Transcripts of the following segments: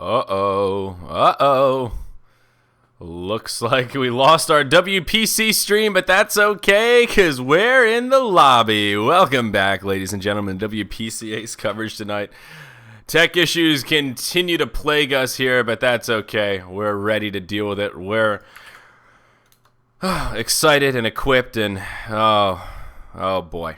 Uh-oh. Uh-oh. Looks like we lost our WPC stream, but that's okay, because we're in the lobby. Welcome back, ladies and gentlemen. WPCA's coverage tonight. Tech issues continue to plague us here, but that's okay. We're ready to deal with it. We're excited and equipped, and oh boy.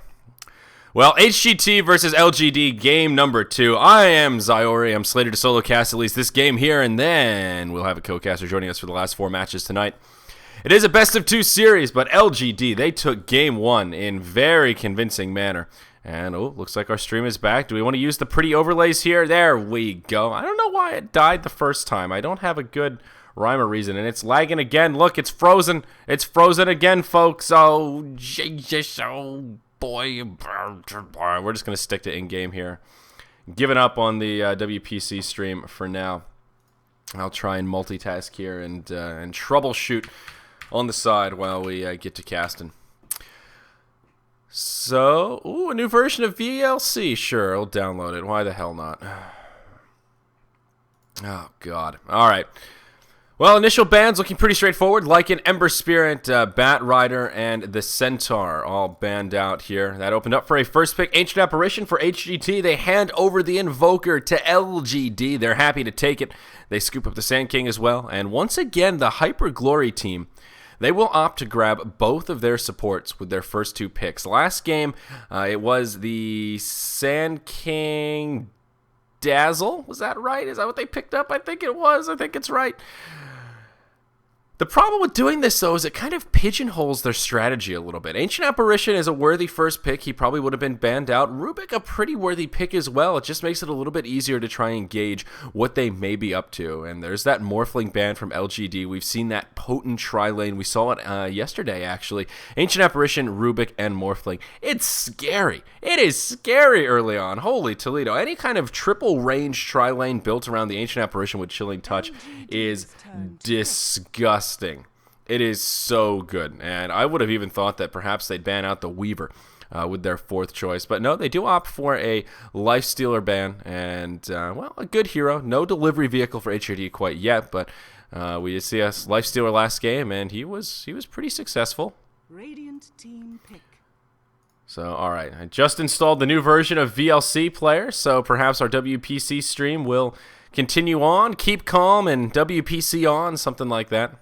Well, HGT versus LGD, game number 2. I am Zyori. I'm slated to solo cast at least this game here, and then we'll have a co-caster joining us for the last 4 matches tonight. It is a best-of-2 series, but LGD, they took game 1 in very convincing manner. And, looks like our stream is back. Do we want to use the pretty overlays here? There we go. I don't know why it died the first time. I don't have a good rhyme or reason, and it's lagging again. Look, it's frozen. It's frozen again, folks. Oh, Jesus, oh, boy. We're just going to stick to in-game here. Giving up on the WPC stream for now. I'll try and multitask here and troubleshoot on the side while we get to casting. So, a new version of VLC. Sure, I'll download it. Why the hell not? Oh, God. All right. Well, initial bans looking pretty straightforward. Lycan, Ember Spirit, Bat Rider, and the Centaur all banned out here. That opened up for a first pick. Ancient Apparition for HGT. They hand over the Invoker to LGD. They're happy to take it. They scoop up the Sand King as well. And once again, the Hyper Glory team, they will opt to grab both of their supports with their first 2 picks. Last game, it was the Sand King Dazzle. Was that right? Is that what they picked up? I think it was. I think it's right. The problem with doing this, though, is it kind of pigeonholes their strategy a little bit. Ancient Apparition is a worthy first pick. He probably would have been banned out. Rubik, a pretty worthy pick as well. It just makes it a little bit easier to try and gauge what they may be up to. And there's that Morphling ban from LGD. We've seen that potent tri-lane. We saw it yesterday, actually. Ancient Apparition, Rubik, and Morphling. It's scary. It is scary early on. Holy Toledo. Any kind of triple range tri-lane built around the Ancient Apparition with Chilling Touch is disgusting. It is so good, and I would have even thought that perhaps they'd ban out the Weaver with their 4th choice, but no, they do opt for a Lifestealer ban, and well, a good hero. No delivery vehicle for HGT quite yet, but we did see us Lifestealer last game, and he was pretty successful. Radiant team pick. So, all right, I just installed the new version of VLC Player, so perhaps our WPC stream will continue on, keep calm, and WPC on, something like that.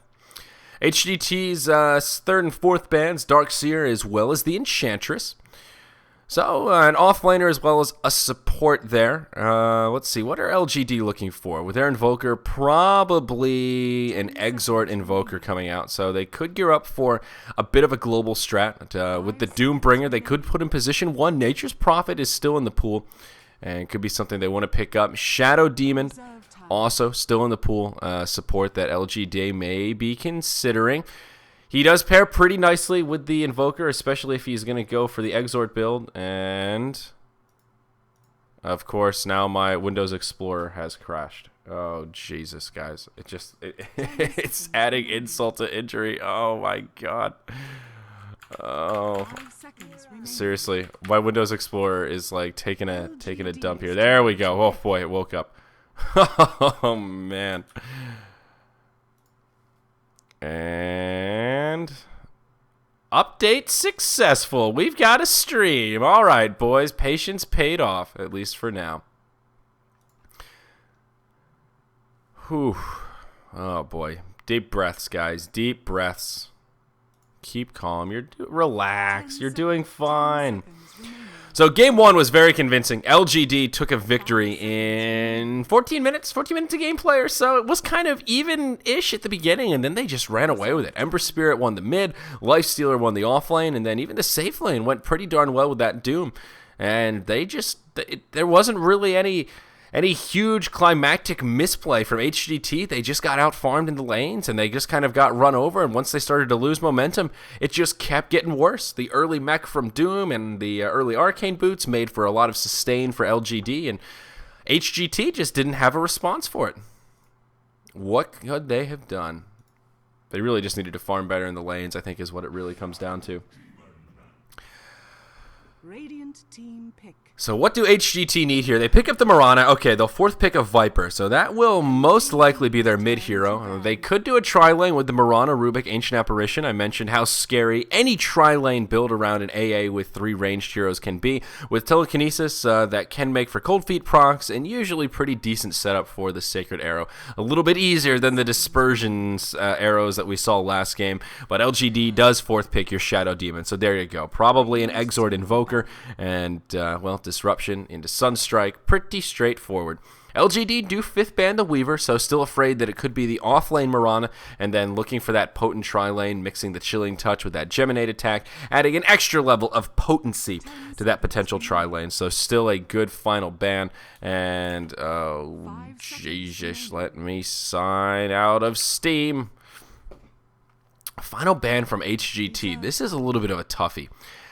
HGT's 3rd and 4th bans, Darkseer as well as the Enchantress. So, an offlaner as well as a support there. Let's see, what are LGD looking for? With their Invoker, probably an Exort Invoker coming out. So they could gear up for a bit of a global strat. With the Doombringer, they could put in position 1. Nature's Prophet is still in the pool, and could be something they want to pick up. Shadow Demon, also still in the pool, support that LGD may be considering. He does pair pretty nicely with the Invoker, especially if he's going to go for the Exort build. And, of course, now my Windows Explorer has crashed. Oh, Jesus, guys. It's adding insult to injury. Oh, my God. Oh, seriously. My Windows Explorer is, like, taking a dump here. There we go. Oh, boy, it woke up. Oh, man. And update successful. We've got a stream. All right, boys. Patience paid off, at least for now. Whew. Oh, boy. Deep breaths, guys. Deep breaths. Keep calm. Relax. You're doing fine. So game 1 was very convincing. LGD took a victory in 14 minutes. 14 minutes of gameplay or so. It was kind of even-ish at the beginning, and then they just ran away with it. Ember Spirit won the mid, Lifestealer won the off lane, and then even the safe lane went pretty darn well with that Doom. And there wasn't really any huge climactic misplay from HGT. They just got out-farmed in the lanes, and they just kind of got run over, and once they started to lose momentum, it just kept getting worse. The early mech from Doom and the early Arcane boots made for a lot of sustain for LGD, and HGT just didn't have a response for it. What could they have done? They really just needed to farm better in the lanes, I think, is what it really comes down to. Radiant team pick. So what do HGT need here? They pick up the Mirana. Okay, they'll fourth pick a Viper. So that will most likely be their mid-hero. They could do a tri-lane with the Mirana, Rubik, Ancient Apparition. I mentioned how scary any tri-lane build around an AA with 3 ranged heroes can be. With Telekinesis, that can make for Cold Feet procs, and usually pretty decent setup for the Sacred Arrow. A little bit easier than the Dispersions arrows that we saw last game. But LGD does fourth pick your Shadow Demon. So there you go. Probably an Exort Invoker, and, well, Disruption into Sunstrike. Pretty straightforward. LGD do 5th ban the Weaver, so still afraid that it could be the off-lane Mirana, and then looking for that potent tri-lane, mixing the Chilling Touch with that Geminate attack, adding an extra level of potency to that potential tri-lane. So still a good final ban, and, oh, Jesus, let me sign out of Steam. Final ban from HGT. This is a little bit of a toughie.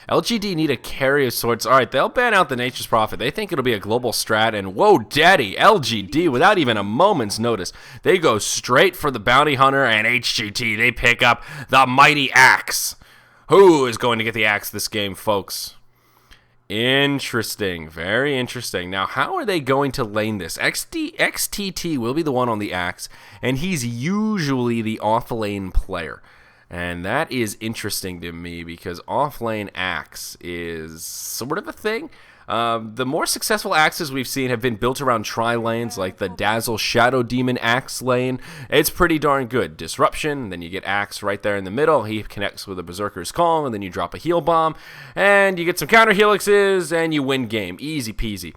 LGD need a carry of sorts. All right, they'll ban out the Nature's Prophet. They think it'll be a global strat, and whoa, daddy, LGD, without even a moment's notice, they go straight for the Bounty Hunter, and HGT, they pick up the Mighty Axe. Who is going to get the Axe this game, folks? Interesting, very interesting. Now, how are they going to lane this? XTT will be the one on the Axe, and he's usually the off-lane player. And that is interesting to me because off-lane Axe is sort of a thing. The more successful axes we've seen have been built around tri-lanes, like the Dazzle Shadow Demon Axe lane. It's pretty darn good. Disruption, then you get Axe right there in the middle. He connects with a Berserker's Call, and then you drop a heal bomb, and you get some counter helixes, and you win game. Easy peasy.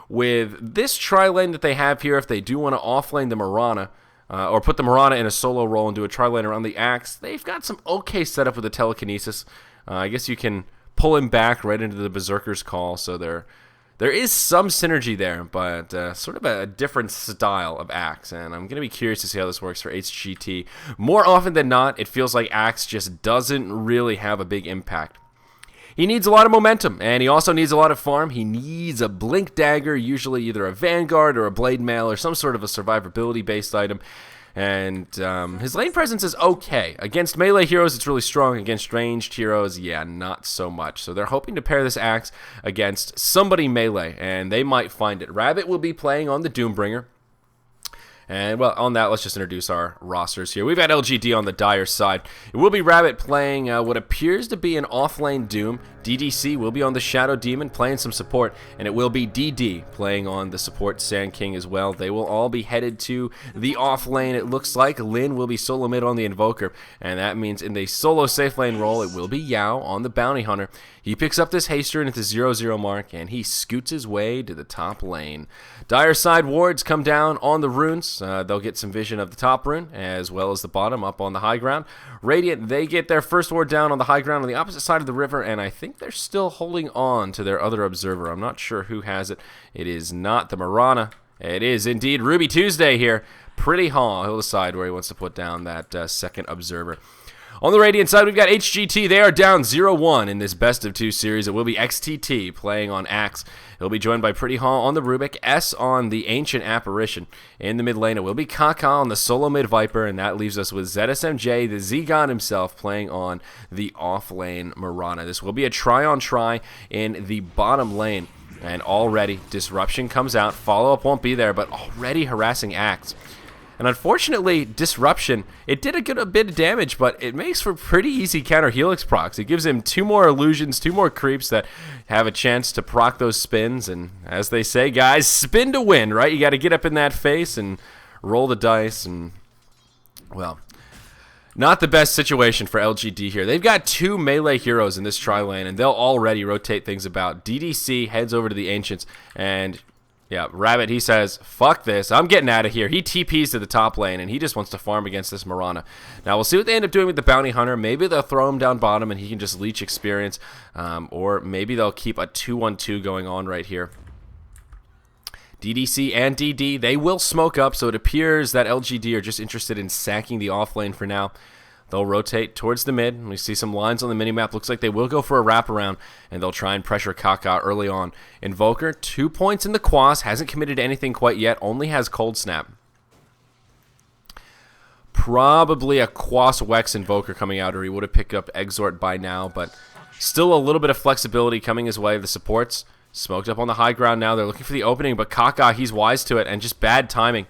With this tri-lane that they have here, if they do want to off-lane the Mirana, or put the Mirana in a solo role and do a tri-lane around the Axe, they've got some okay setup with the Telekinesis. I guess you can pull him back right into the Berserker's Call, so there is some synergy there, but sort of a different style of Axe, and I'm going to be curious to see how this works for HGT. More often than not, it feels like Axe just doesn't really have a big impact. He needs a lot of momentum, and he also needs a lot of farm. He needs a Blink Dagger, usually either a Vanguard or a Blade Mail or some sort of a survivability-based item. And his lane presence is okay. Against melee heroes, it's really strong. Against ranged heroes, yeah, not so much. So they're hoping to pair this Axe against somebody melee, and they might find it. Rabbit will be playing on the Doombringer. And, well, on that, let's just introduce our rosters here. We've got LGD on the Dire side. It will be Rabbit playing what appears to be an off-lane Doom. DDC will be on the Shadow Demon playing some support. And it will be DD playing on the support Sand King as well. They will all be headed to the off-lane, it looks like. Lin will be solo mid on the Invoker. And that means in the solo safe lane role, it will be Yao on the Bounty Hunter. He picks up this Haster at the 0-0 mark, and he scoots his way to the top lane. Dire side wards come down on the runes. They'll get some vision of the top rune, as well as the bottom up on the high ground. Radiant, they get their first ward down on the high ground on the opposite side of the river, and I think they're still holding on to their other observer. I'm not sure who has it. It is not the Mirana. It is indeed Ruby Tuesday here. Pretty Haw. He'll decide where he wants to put down that second observer. On the Radiant side, we've got HGT. They are down 0-1 in this best-of-2 series. It will be XTT playing on Axe. He'll be joined by Pretty Hall on the Rubik, S on the Ancient Apparition. In the mid lane, it will be Kaka on the solo mid Viper, and that leaves us with ZSMJ, the Z-God himself, playing on the off-lane Mirana. This will be a try-on-try in the bottom lane. And already, Disruption comes out. Follow-up won't be there, but already harassing Axe. And unfortunately, Disruption, it did a bit of damage, but it makes for pretty easy counter helix procs. It gives him 2 more illusions, 2 more creeps that have a chance to proc those spins. And as they say, guys, spin to win, right? You got to get up in that face and roll the dice. And, well, not the best situation for LGD here. They've got 2 melee heroes in this tri-lane, and they'll already rotate things about. DDC heads over to the Ancients, and yeah, Rabbit, he says, fuck this, I'm getting out of here. He TPs to the top lane, and he just wants to farm against this Mirana. Now, we'll see what they end up doing with the Bounty Hunter. Maybe they'll throw him down bottom, and he can just leech experience. Or maybe they'll keep a 2-1-2 going on right here. DDC and DD, they will smoke up, so it appears that LGD are just interested in sacking the off lane for now. They'll rotate towards the mid. We see some lines on the minimap. Looks like they will go for a wraparound, and they'll try and pressure Kaka early on. Invoker, 2 points in the quas. Hasn't committed to anything quite yet. Only has Cold Snap. Probably a quas Wex Invoker coming out, or he would have picked up Exort by now, but Still a little bit of flexibility coming his way. The supports smoked up on the high ground now. They're looking for the opening, but Kaka, he's wise to it, and just bad timing.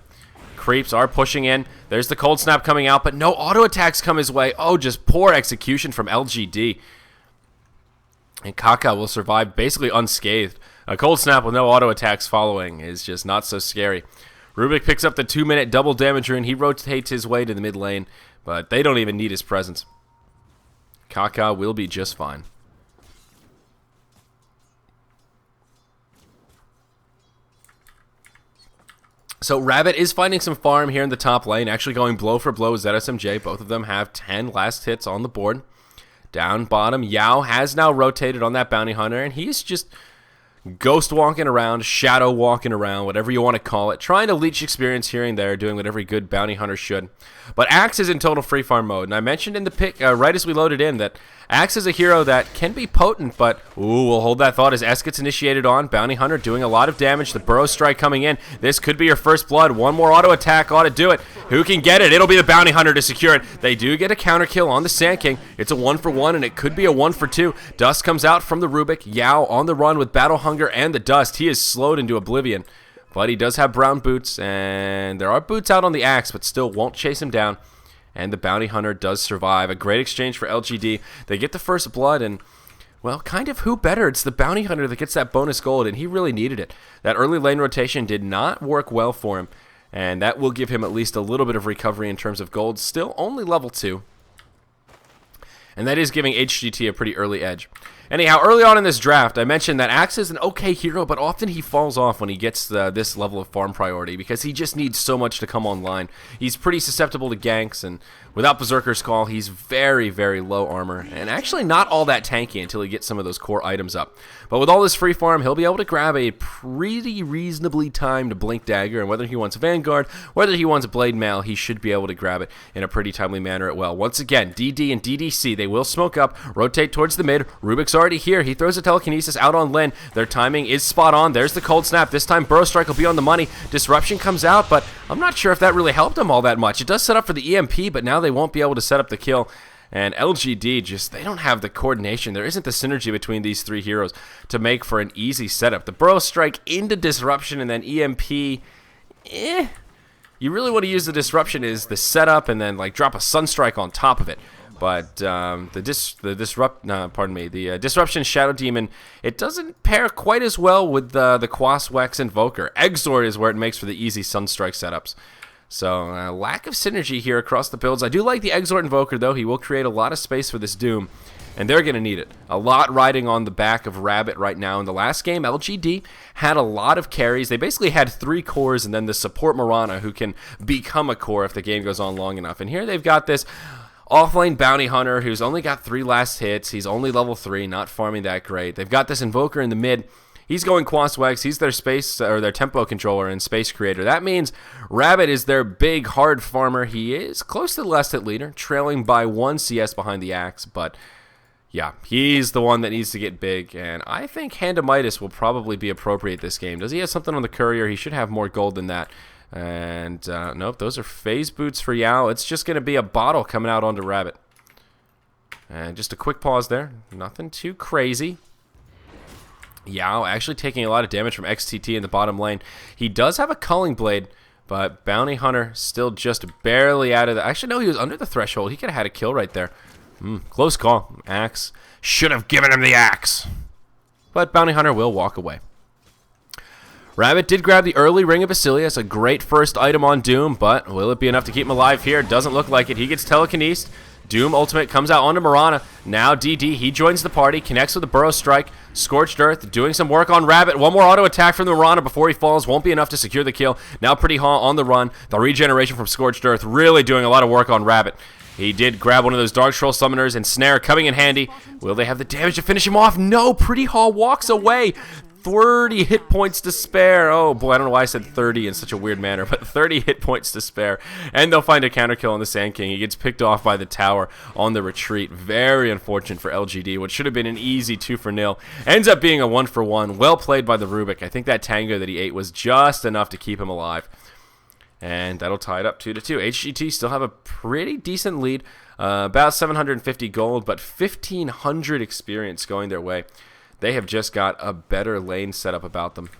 Creeps are pushing in. There's the cold snap coming out, but no auto attacks come his way. Oh, just poor execution from LGD. And Kaka will survive basically unscathed. A cold snap with no auto attacks following is just not so scary. Rubik picks up the 2-minute double damage rune. He rotates his way to the mid lane, but they don't even need his presence. Kaka will be just fine. So Rabbit is finding some farm here in the top lane, actually going blow for blow with ZSMJ. Both of them have 10 last hits on the board. Down bottom, Yao has now rotated on that bounty hunter, and he's just ghost walking around, shadow walking around, whatever you want to call it, trying to leech experience here and there, doing what every good bounty hunter should. But Axe is in total free farm mode, and I mentioned in the pick right as we loaded in that Axe is a hero that can be potent, but we'll hold that thought as S gets initiated on. Bounty hunter doing a lot of damage. The burrow strike coming in. This could be your first blood. One more auto attack ought to do it. Who can get it? It'll be the bounty hunter to secure it. They do get a counter kill on the Sand King. It's a 1-for-1, and it could be a 1-for-2. Dust comes out from the Rubik. Yao on the run with Battle Hunger and the Dust. He is slowed into oblivion, but he does have brown boots, and there are boots out on the Axe, but still won't chase him down. And the bounty hunter does survive. A great exchange for LGD. They get the first blood, and, well, kind of who better? It's the bounty hunter that gets that bonus gold, and he really needed it. That early lane rotation did not work well for him, and that will give him at least a little bit of recovery in terms of gold. Still only level 2. And that is giving HGT a pretty early edge. Anyhow, early on in this draft, I mentioned that Axe is an okay hero, but often he falls off when he gets this level of farm priority because he just needs so much to come online. He's pretty susceptible to ganks, and without Berserker's Call, he's very, very low armor, and actually not all that tanky until he gets some of those core items up. But with all this free farm, he'll be able to grab a pretty reasonably timed Blink Dagger, and whether he wants Vanguard, whether he wants Blade Mail, he should be able to grab it in a pretty timely manner as well. Once again, DD and DDC, they will smoke up, rotate towards the mid. Rubik's already here. He throws a telekinesis out on Lin. Their timing is spot on. There's the cold snap. This time Burrow Strike will be on the money. Disruption comes out, but I'm not sure if that really helped him all that much. It does set up for the EMP, but now they won't be able to set up the kill. And LGD just, they don't have the coordination. There isn't the synergy between these three heroes to make for an easy setup. The Burrow Strike into Disruption and then EMP, You really want to use the Disruption is the setup and then like drop a Sunstrike on top of it. But the Disruption Shadow Demon, it doesn't pair quite as well with the Quas Wex Invoker. Exort is where it makes for the easy Sunstrike setups. So, lack of synergy here across the builds. I do like the Exort Invoker, though. He will create a lot of space for this Doom, and they're going to need it. A lot riding on the back of Rabbit right now. In the last game, LGD had a lot of carries. They basically had 3 cores and then the support Mirana, who can become a core if the game goes on long enough. And here they've got this offlane Bounty Hunter who's only got 3 last hits. He's only level 3, not farming that great. They've got this Invoker in the mid. He's going Quas Wex. He's their space or their tempo controller and space creator. That means Rabbit is their big hard farmer. He is close to the last hit leader, trailing by 1 CS behind the Axe. But yeah, he's the one that needs to get big. And I think Hand of Midas will probably be appropriate this game. Does he have something on the courier? He should have more gold than that. And nope, those are phase boots for Yao. It's just going to be a bottle coming out onto Rabbit. And just a quick pause there. Nothing too crazy. Yao actually taking a lot of damage from XTT in the bottom lane. He does have a Culling Blade, but Bounty Hunter still just barely out of the... Actually, no, he was under the threshold. He could have had a kill right there. Close call. Axe. Should have given him the axe. But Bounty Hunter will walk away. Rabbit did grab the early Ring of Basilius, a great first item on Doom, but will it be enough to keep him alive here? Doesn't look like it. He gets telekinesed. Doom ultimate comes out onto Mirana. Now DD, he joins the party, connects with the Burrow Strike. Scorched Earth doing some work on Rabbit. One more auto attack from the Mirana before he falls. Won't be enough to secure the kill. Now Pretty Haw on the run. The regeneration from Scorched Earth really doing a lot of work on Rabbit. He did grab one of those Dark Troll Summoners and Snare coming in handy. Will they have the damage to finish him off? No, Pretty Haw walks away. 30 hit points to spare. Oh boy, I don't know why I said 30 in such a weird manner, but 30 hit points to spare. And they'll find a counter kill on the Sand King. He gets picked off by the tower on the retreat. Very unfortunate for LGD. What should have been an easy 2-for-0 ends up being a 1-for-1. Well played by the Rubik. I think that tango that he ate was just enough to keep him alive. And that'll tie it up 2-2. HGT still have a pretty decent lead. About 750 gold, but 1,500 experience going their way. They have just got a better lane setup about them.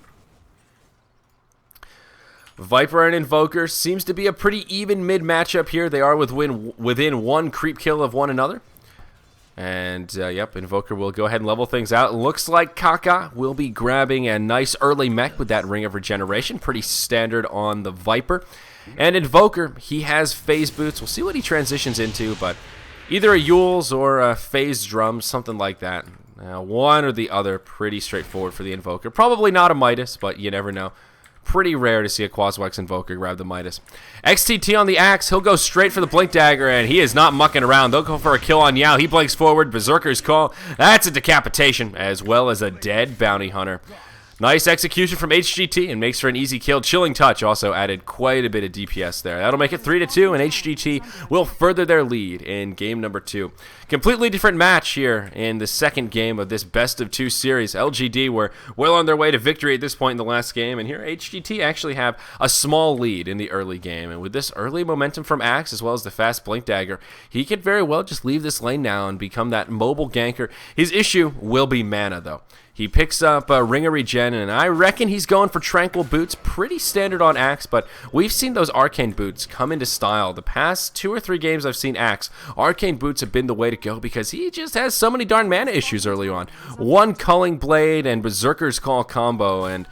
Viper and Invoker seems to be a pretty even mid matchup here. They are within one creep kill of one another. And, yep, Invoker will go ahead and level things out. Looks like Kaka will be grabbing a nice early mech with that Ring of Regeneration. Pretty standard on the Viper. And Invoker, he has phase boots. We'll see what he transitions into, but either a Yules or a phase drum, something like that. One or the other, pretty straightforward for the Invoker. Probably not a Midas, but you never know. Pretty rare to see a Quaswex Invoker grab the Midas. XTT on the Axe, he'll go straight for the Blink Dagger, and he is not mucking around. They'll go for a kill on Yao. He blinks forward, Berserker's Call. That's a decapitation, as well as a dead Bounty Hunter. Nice execution from HGT and makes for an easy kill. Chilling Touch also added quite a bit of DPS there. That'll make it 3-2, and HGT will further their lead in game number 2. Completely different match here in the second game of this best-of-2 series. LGD were well on their way to victory at this point in the last game, and here HGT actually have a small lead in the early game. And with this early momentum from Axe, as well as the fast Blink Dagger, he could very well just leave this lane now and become that mobile ganker. His issue will be mana, though. He picks up a Ring of Regen, and I reckon he's going for Tranquil Boots. Pretty standard on Axe, but we've seen those Arcane Boots come into style. The past 2 or 3 games I've seen Axe, Arcane Boots have been the way to go because he just has so many darn mana issues early on. One Culling Blade and Berserker's Call combo, and,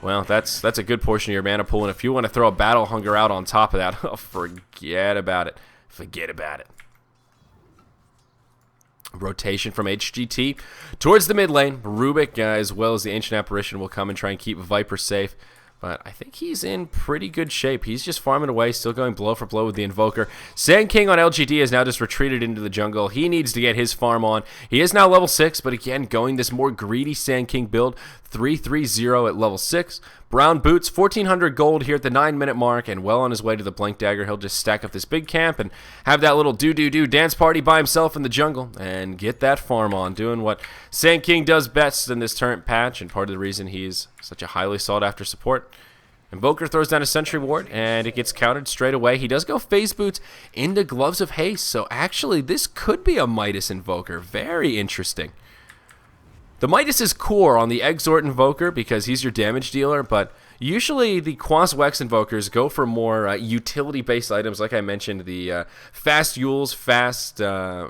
well, that's a good portion of your mana pool, and if you want to throw a Battle Hunger out on top of that, oh, forget about it. Forget about it. Rotation from HGT towards the mid lane. Rubik, as well as the Ancient Apparition, will come and try and keep Viper safe. But I think he's in pretty good shape. He's just farming away, still going blow for blow with the Invoker. Sand King on LGD has now just retreated into the jungle. He needs to get his farm on. He is now level 6, but again, going this more greedy Sand King build. 3-3-0 at level 6. Brown Boots, 1,400 gold here at the 9-minute mark, and well on his way to the Blink Dagger. He'll just stack up this big camp and have that little do-do-do dance party by himself in the jungle and get that farm on, doing what Sand King does best in this current patch, and part of the reason he's such a highly sought-after support. Invoker throws down a Sentry Ward, and it gets countered straight away. He does go Phase Boots into Gloves of Haste, so actually this could be a Midas Invoker. Very interesting. The Midas is core on the Exort Invoker because he's your damage dealer, but usually the Quaswex Invokers go for more utility-based items, like I mentioned, the fast Yules, fast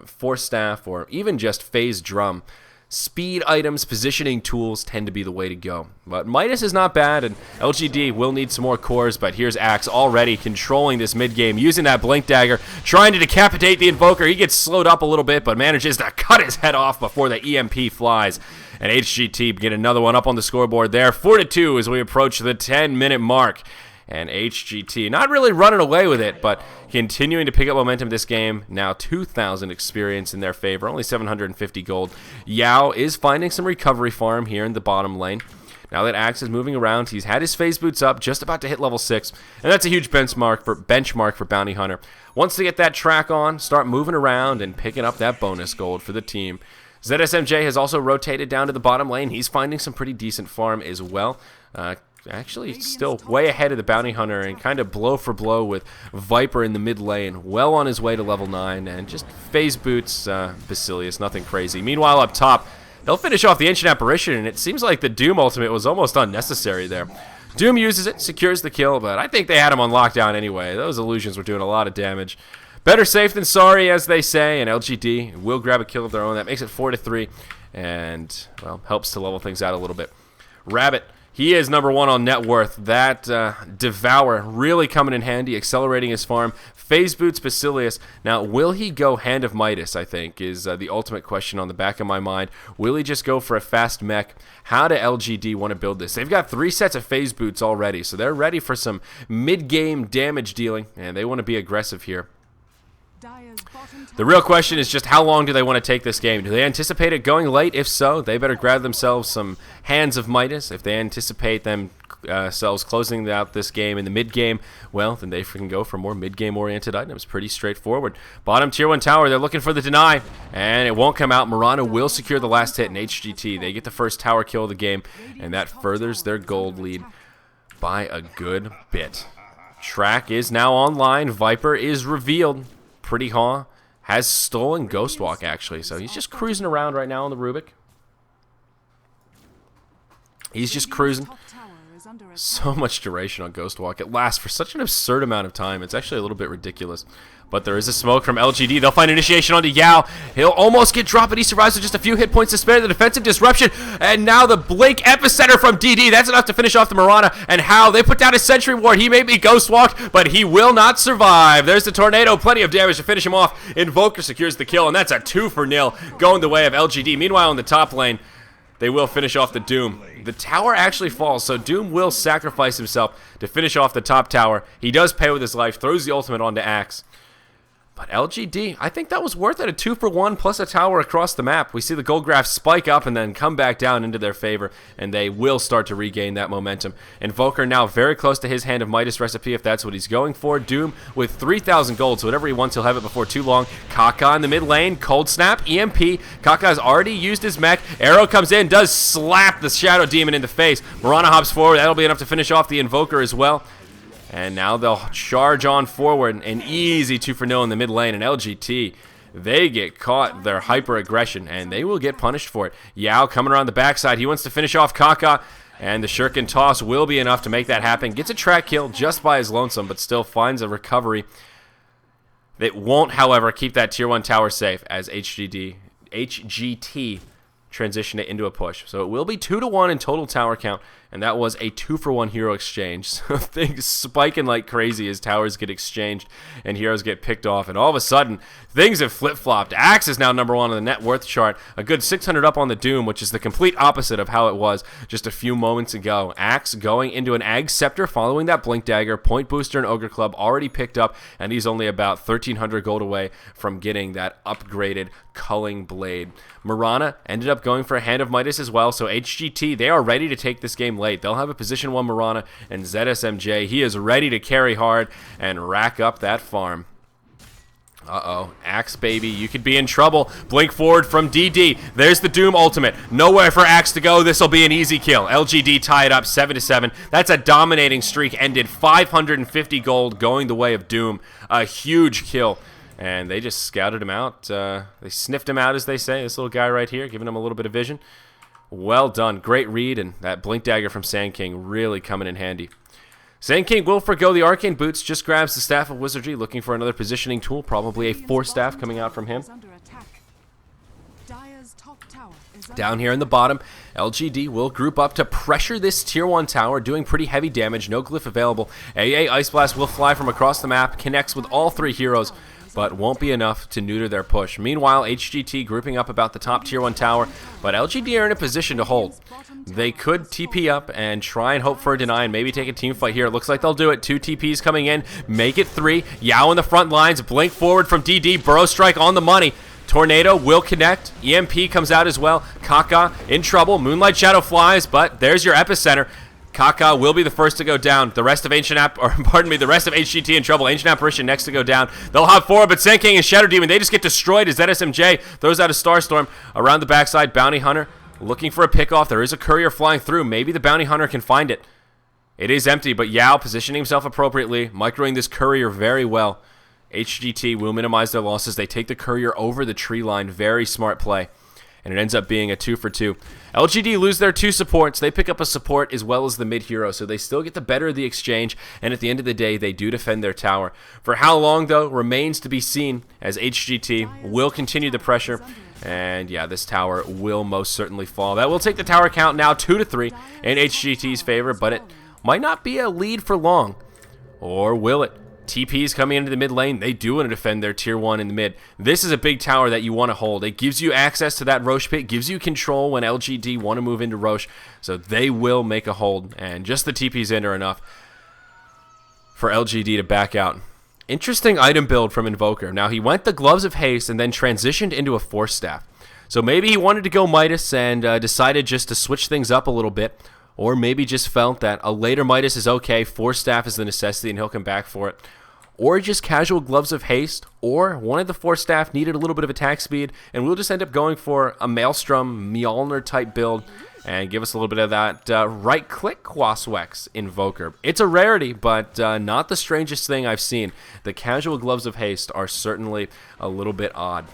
Force Staff, or even just Phase Drum. Speed items, positioning tools tend to be the way to go. But Midas is not bad, and LGD will need some more cores, but here's Axe already controlling this mid-game, using that Blink Dagger, trying to decapitate the Invoker. He gets slowed up a little bit, but manages to cut his head off before the EMP flies. And HGT get another one up on the scoreboard there. 4-2 as we approach the 10-minute mark. And HGT not really running away with it, but continuing to pick up momentum this game. Now 2,000 experience in their favor, only 750 gold. Yao is finding some recovery farm here in the bottom lane. Now that Axe is moving around, he's had his phase boots up, just about to hit level 6, and that's a huge benchmark for Bounty Hunter. Wants to get that track on, start moving around, and picking up that bonus gold for the team. ZSMJ has also rotated down to the bottom lane. He's finding some pretty decent farm as well. Actually still way ahead of the Bounty Hunter and kind of blow for blow with Viper in the mid lane, well on his way to level 9, and just phase boots Basilius, nothing crazy. Meanwhile up top, they'll finish off the Ancient Apparition, and it seems like the Doom ultimate was almost unnecessary there. Doom uses it, secures the kill, but I think they had him on lockdown anyway. Those illusions were doing a lot of damage. Better safe than sorry, as they say, and LGD will grab a kill of their own. That makes it 4-3, and, well, helps to level things out a little bit. Rabbit, he is number 1 on net worth. That Devour really coming in handy, accelerating his farm. Phase boots Basilius. Now, will he go Hand of Midas, I think, is the ultimate question on the back of my mind. Will he just go for a fast mech? How do LGD want to build this? They've got 3 sets of phase boots already, so they're ready for some mid-game damage dealing, and they want to be aggressive here. The real question is just how long do they want to take this game? Do they anticipate it going late? If so, they better grab themselves some Hands of Midas. If they anticipate themselves closing out this game in the mid-game, well, then they can go for more mid-game oriented items. Pretty straightforward. Bottom tier 1 tower, they're looking for the deny, and it won't come out. Murano will secure the last hit in HGT. They get the first tower kill of the game, and that furthers their gold lead by a good bit. Track is now online. Viper is revealed. Pretty Haw has stolen Ghostwalk, actually. So he's just cruising around right now on the Rubik. He's just cruising. So much duration on Ghostwalk. It lasts for such an absurd amount of time. It's actually a little bit ridiculous. But there is a smoke from LGD. They'll find initiation onto Yao. He'll almost get dropped, but he survives with just a few hit points to spare. The defensive disruption. And now the Blink epicenter from DD. That's enough to finish off the Mirana. And how they put down his Sentry Ward. He may be Ghostwalked, but he will not survive. There's the Tornado. Plenty of damage to finish him off. Invoker secures the kill, and that's a 2-0 going the way of LGD. Meanwhile, in the top lane, they will finish off the Doom. The tower actually falls, so Doom will sacrifice himself to finish off the top tower. He does pay with his life, throws the ultimate onto Axe. But LGD, I think that was worth it. A 2-for-1 plus a tower across the map. We see the gold graph spike up and then come back down into their favor, and they will start to regain that momentum. Invoker now very close to his Hand of Midas recipe if that's what he's going for. Doom with 3,000 gold, so whatever he wants, he'll have it before too long. Kaka in the mid lane, cold snap, EMP. Kaka has already used his mech. Arrow comes in, does slap the Shadow Demon in the face. Mirana hops forward. That'll be enough to finish off the Invoker as well. And now they'll charge on forward. An easy 2-for-0 in the mid lane. And LGT, they get caught their hyper aggression, and they will get punished for it. Yao coming around the backside. He wants to finish off Kaka. And the Shuriken toss will be enough to make that happen. Gets a track kill just by his lonesome, but still finds a recovery. It won't, however, keep that tier 1 tower safe as HGT transition it into a push. So it will be 2-1 in total tower count, and that was a 2-for-1 hero exchange. So things spiking like crazy as towers get exchanged and heroes get picked off, and all of a sudden things have flip-flopped. Axe is now number 1 on the net worth chart, a good 600 up on the Doom, which is the complete opposite of how it was just a few moments ago. Axe going into an Ag Scepter following that Blink Dagger, Point Booster and Ogre Club already picked up, and he's only about 1,300 gold away from getting that upgraded Culling Blade. Mirana ended up going for a Hand of Midas as well, so HGT, they are ready to take this game late. They'll have a position 1 Mirana, and ZSMJ, he is ready to carry hard and rack up that farm. Uh-oh, Axe baby, you could be in trouble. Blink forward from DD. There's the Doom ultimate. Nowhere for Axe to go. This will be an easy kill. LGD tie it up 7-7. That's a dominating streak ended. 550 gold going the way of Doom. A huge kill. And they just scouted him out. They sniffed him out, as they say. This little guy right here, giving him a little bit of vision. Well done. Great read, and that Blink Dagger from Sand King really coming in handy. Sand King will forgo the Arcane Boots, just grabs the Staff of Wizardry, looking for another positioning tool, probably a Force Staff coming out from him. Down here in the bottom, LGD will group up to pressure this tier 1 tower, doing pretty heavy damage, no glyph available. AA Ice Blast will fly from across the map, connects with all 3 heroes, but won't be enough to neuter their push. Meanwhile, HGT grouping up about the top tier 1 tower, but LGD are in a position to hold. They could TP up and try and hope for a deny and maybe take a team fight here. It looks like they'll do it. 2 TPs coming in, make it 3. Yao in the front lines, Blink forward from DD, Burrow Strike on the money. Tornado will connect. EMP comes out as well. Kaka in trouble. Moonlight Shadow flies, but there's your epicenter. Kaka will be the first to go down. The rest of the rest of HGT in trouble. Ancient Apparition next to go down. They'll hop forward, but Sand King and Shadow Demon, they just get destroyed as ZSMJ throws out a Starstorm around the backside. Bounty Hunter looking for a pickoff. There is a courier flying through. Maybe the Bounty Hunter can find it. It is empty, but Yao positioning himself appropriately, microing this courier very well. HGT will minimize their losses. They take the courier over the tree line. Very smart play. And it ends up being a 2-for-2. LGD lose their 2 supports. They pick up a support as well as the mid hero, so they still get the better of the exchange, and at the end of the day, they do defend their tower. For how long, though, remains to be seen, as HGT will continue the pressure, and yeah, this tower will most certainly fall. That will take the tower count now 2-3 in HGT's favor, but it might not be a lead for long. Or will it? TPs coming into the mid lane, they do want to defend their tier 1 in the mid. This is a big tower that you want to hold. It gives you access to that Roche pit, gives you control when LGD want to move into Roche, so they will make a hold, and just the TPs in are enough for LGD to back out. Interesting item build from Invoker. Now, he went the Gloves of Haste and then transitioned into a Force Staff. So maybe he wanted to go Midas and decided just to switch things up a little bit, or maybe just felt that a later Midas is okay, Force Staff is the necessity, and he'll come back for it. Or just casual Gloves of Haste, or one of the Force Staff needed a little bit of attack speed, and we'll just end up going for a Maelstrom, Mjolnir type build, and give us a little bit of that right-click Quaswex Invoker. It's a rarity, but not the strangest thing I've seen. The casual Gloves of Haste are certainly a little bit odd.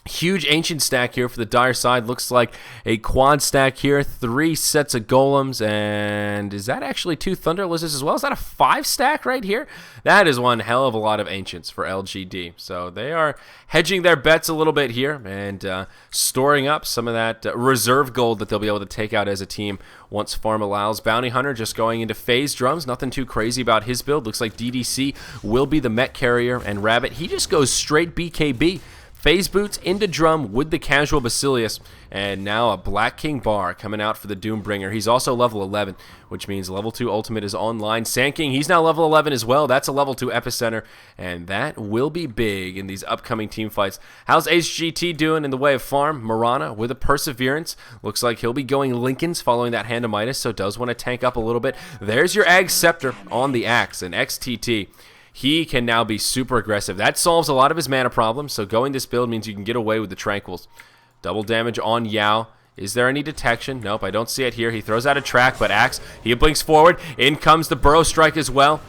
Huge ancient stack here for the dire side. Looks like a quad stack here. 3 sets of golems, and is that actually 2 thunder lizards as well? Is that a 5 stack right here? That is one hell of a lot of ancients for LGD. So they are hedging their bets a little bit here and storing up some of that reserve gold that they'll be able to take out as a team once farm allows. Bounty Hunter just going into phase drums. Nothing too crazy about his build. Looks like DDC will be the Met Carrier, and Rabbit, he just goes straight BKB. Phase boots into drum with the casual Basilius, and now a Black King Bar coming out for the Doombringer. He's also level 11, which means level 2 ultimate is online. Sand King, he's now level 11 as well. That's a level 2 epicenter, and that will be big in these upcoming team fights. How's HGT doing in the way of farm? Marana with a Perseverance. Looks like he'll be going Lincolns following that Hand of Midas, so does want to tank up a little bit. There's your Ag Scepter on the axe, and XTT. He can now be super aggressive. That solves a lot of his mana problems, so going this build means you can get away with the Tranquils. Double damage on Yao. Is there any detection? Nope, I don't see it here. He throws out a track, but Axe, he blinks forward. In comes the Burrow Strike as well.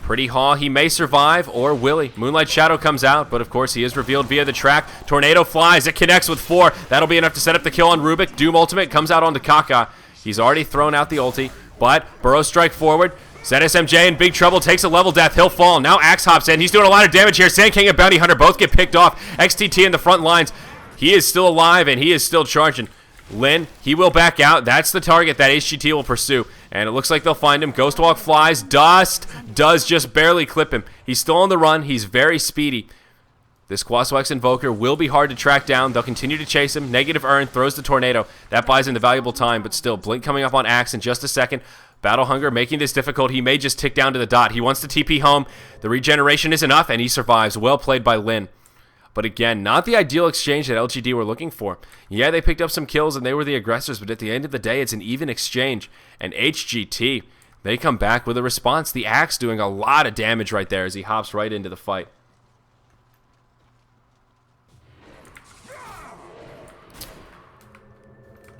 Pretty Haw, he may survive, or will he? Moonlight Shadow comes out, but of course he is revealed via the track. Tornado flies, it connects with 4. That'll be enough to set up the kill on Rubik. Doom Ultimate comes out onto Kaka. He's already thrown out the ulti, but Burrow Strike forward. ZSMJ in big trouble, takes a level death, he'll fall. Now Axe hops in, he's doing a lot of damage here. Sand King and Bounty Hunter both get picked off. XTT in the front lines, he is still alive and he is still charging. Lin, he will back out. That's the target that HGT will pursue. And it looks like they'll find him. Ghostwalk flies, Dust does just barely clip him. He's still on the run, he's very speedy. This Quaswex Invoker will be hard to track down. They'll continue to chase him. Negative Earn throws the Tornado. That buys him the valuable time, but still, Blink coming up on Axe in just a second. Battle Hunger making this difficult. He may just tick down to the dot. He wants to TP home. The regeneration is enough, and he survives. Well played by Lin. But again, not the ideal exchange that LGD were looking for. Yeah, they picked up some kills, and they were the aggressors, but at the end of the day, it's an even exchange. And HGT, they come back with a response. The Axe doing a lot of damage right there as he hops right into the fight.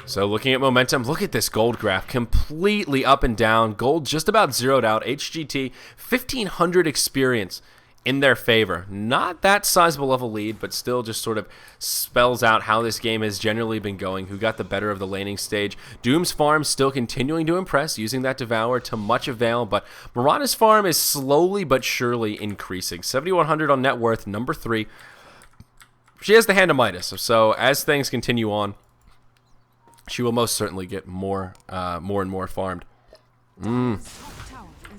So looking at momentum, look at this gold graph, completely up and down. Gold just about zeroed out. HGT, 1,500 experience in their favor. Not that sizable level lead, but still just sort of spells out how this game has generally been going, who got the better of the laning stage. Doom's farm still continuing to impress, using that Devour to much avail, but Marana's farm is slowly but surely increasing. 7,100 on net worth, number 3. She has the Hand of Midas, so as things continue on, she will most certainly get more and more farmed.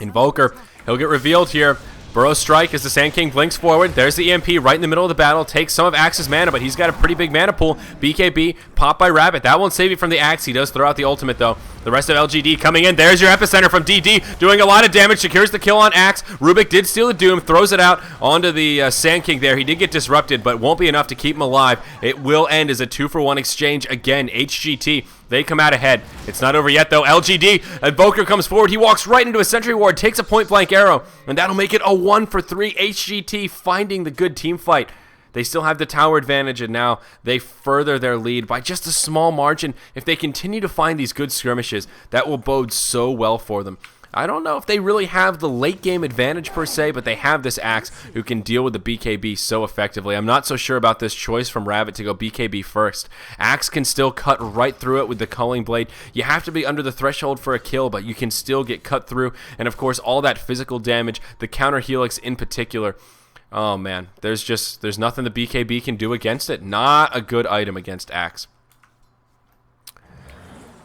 Invoker, he'll get revealed here. Burrow Strike as the Sand King blinks forward. There's the EMP right in the middle of the battle. Takes some of Axe's mana, but he's got a pretty big mana pool. BKB, pop by Rabbit. That won't save you from the Axe. He does throw out the ultimate, though. The rest of LGD coming in. There's your epicenter from DD, doing a lot of damage. Secures the kill on Axe. Rubik did steal the Doom, throws it out onto the Sand King there. He did get disrupted, but won't be enough to keep him alive. It will end as a 2-for-1 exchange. Again, HGT, they come out ahead. It's not over yet, though. LGD, Invoker comes forward. He walks right into a Sentry Ward, takes a point-blank arrow, and that'll make it a 1-for-3. HGT finding the good team fight. They still have the tower advantage, and now they further their lead by just a small margin. If they continue to find these good skirmishes, that will bode so well for them. I don't know if they really have the late game advantage per se, but they have this Axe who can deal with the BKB so effectively. I'm not so sure about this choice from Rabbit to go BKB first. Axe can still cut right through it with the Culling Blade. You have to be under the threshold for a kill, but you can still get cut through. And of course, all that physical damage, the counter helix in particular. Oh man, there's nothing the BKB can do against it. Not a good item against Axe.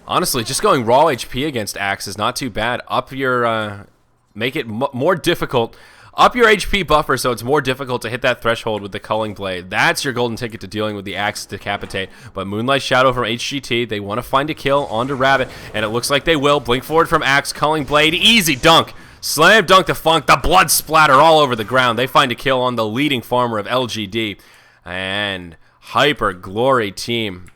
Honestly, just going raw HP against Axe is not too bad. Up your, make it more difficult. Up your HP buffer so it's more difficult to hit that threshold with the Culling Blade. That's your golden ticket to dealing with the Axe Decapitate. But Moonlight Shadow from HGT, they want to find a kill onto Rabbit, and it looks like they will. Blink forward from Axe, Culling Blade, easy dunk. Slam dunk the Funk, the blood splatter all over the ground. They find a kill on the leading farmer of LGD. And Hyper Glory team.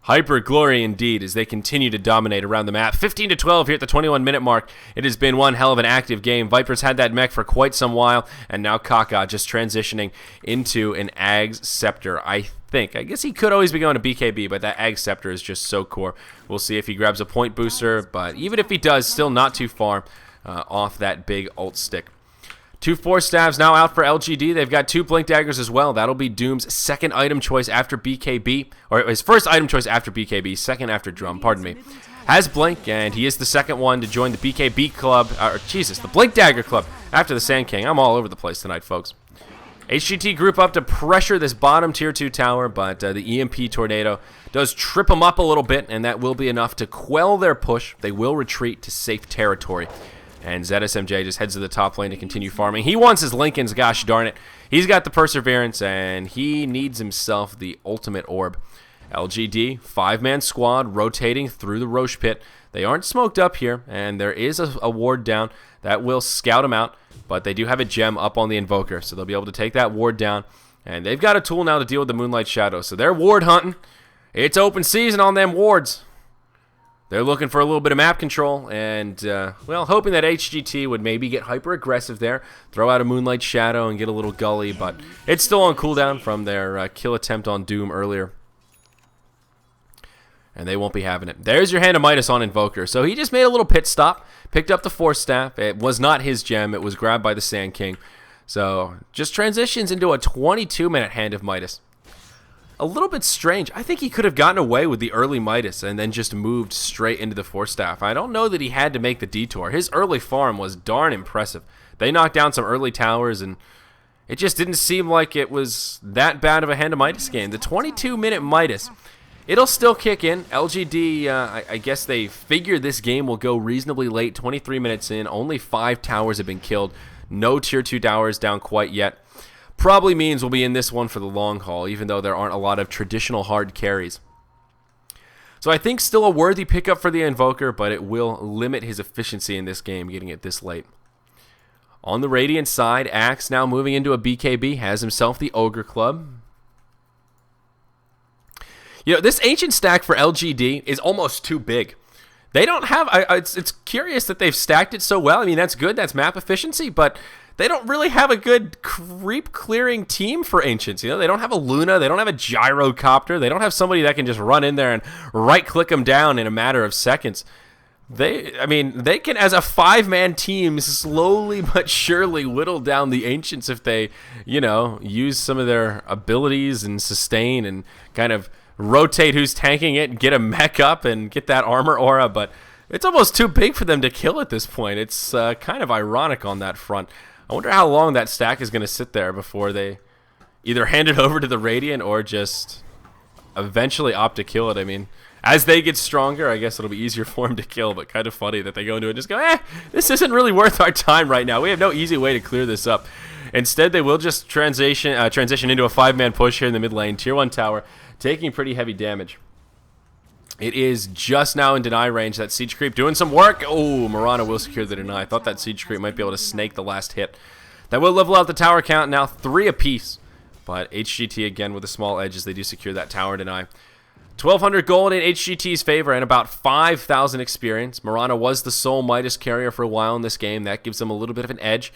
Hyper glory indeed as they continue to dominate around the map. 15-12 here at the 21-minute mark. It has been one hell of an active game. Vipers had that mech for quite some while, and now Kaka just transitioning into an Ag's Scepter. I guess he could always be going to BKB, but that Ag Scepter is just so core. We'll see if he grabs a point booster, but even if he does, still not too far off that big ult stick. 2 Force Staves now out for LGD. They've got 2 Blink Daggers as well. That'll be Doom's second item choice after BKB, or his first item choice after BKB, second after Drum, pardon me. Has Blink, and he is the second one to join the BKB club, the Blink Dagger club after the Sand King. I'm all over the place tonight, folks. HGT group up to pressure this bottom tier 2 tower, but the EMP Tornado does trip them up a little bit, and that will be enough to quell their push. They will retreat to safe territory. And ZSMJ just heads to the top lane to continue farming. He wants his Lincolns, gosh darn it. He's got the Perseverance, and he needs himself the ultimate orb. LGD, 5-man squad, rotating through the Roche pit. They aren't smoked up here, and there is a ward down that will scout them out, but they do have a gem up on the Invoker, so they'll be able to take that ward down. And they've got a tool now to deal with the Moonlight Shadow, so they're ward hunting. It's open season on them wards. They're looking for a little bit of map control and, well, hoping that HGT would maybe get hyper-aggressive there, throw out a Moonlight Shadow and get a little gully, but it's still on cooldown from their kill attempt on Doom earlier. And they won't be having it. There's your Hand of Midas on Invoker. So he just made a little pit stop, picked up the Force Staff. It was not his gem. It was grabbed by the Sand King. So just transitions into a 22-minute Hand of Midas. A little bit strange. I think he could have gotten away with the early Midas and then just moved straight into the Force Staff. I don't know that he had to make the detour. His early farm was darn impressive. They knocked down some early towers, and it just didn't seem like it was that bad of a Hand of Midas game. The 22-minute Midas, it'll still kick in. LGD, I guess they figure this game will go reasonably late. 23 minutes in, only 5 towers have been killed. No tier 2 towers down quite yet. Probably means we'll be in this one for the long haul, even though there aren't a lot of traditional hard carries. So I think still a worthy pickup for the Invoker, but it will limit his efficiency in this game, getting it this late. On the Radiant side, Axe now moving into a BKB, has himself the Ogre Club. You know, this Ancient stack for LGD is almost too big. They don't have... it's curious that they've stacked it so well. I mean, that's good. That's map efficiency, but they don't really have a good creep-clearing team for Ancients. You know, they don't have a Luna. They don't have a Gyrocopter. They don't have somebody that can just run in there and right-click them down in a matter of seconds. They can, as a 5-man team, slowly but surely whittle down the Ancients if they, you know, use some of their abilities and sustain and kind of rotate who's tanking it and get a mech up and get that armor aura, but it's almost too big for them to kill at this point. It's kind of ironic on that front. I wonder how long that stack is going to sit there before they either hand it over to the Radiant or just eventually opt to kill it. I mean, as they get stronger, I guess it'll be easier for them to kill, but kind of funny that they go into it and just go, this isn't really worth our time right now. We have no easy way to clear this up. Instead, they will just transition into a 5-man push here in the mid lane, tier 1 tower, taking pretty heavy damage. It is just now in deny range. That Siege Creep doing some work. Oh, Mirana will secure the deny. I thought that Siege Creep might be able to snake the last hit. That will level out the tower count, now 3 apiece. But HGT again with a small edge as they do secure that tower deny. 1,200 gold in HGT's favor and about 5,000 experience. Mirana was the sole Midas carrier for a while in this game. That gives them a little bit of an edge.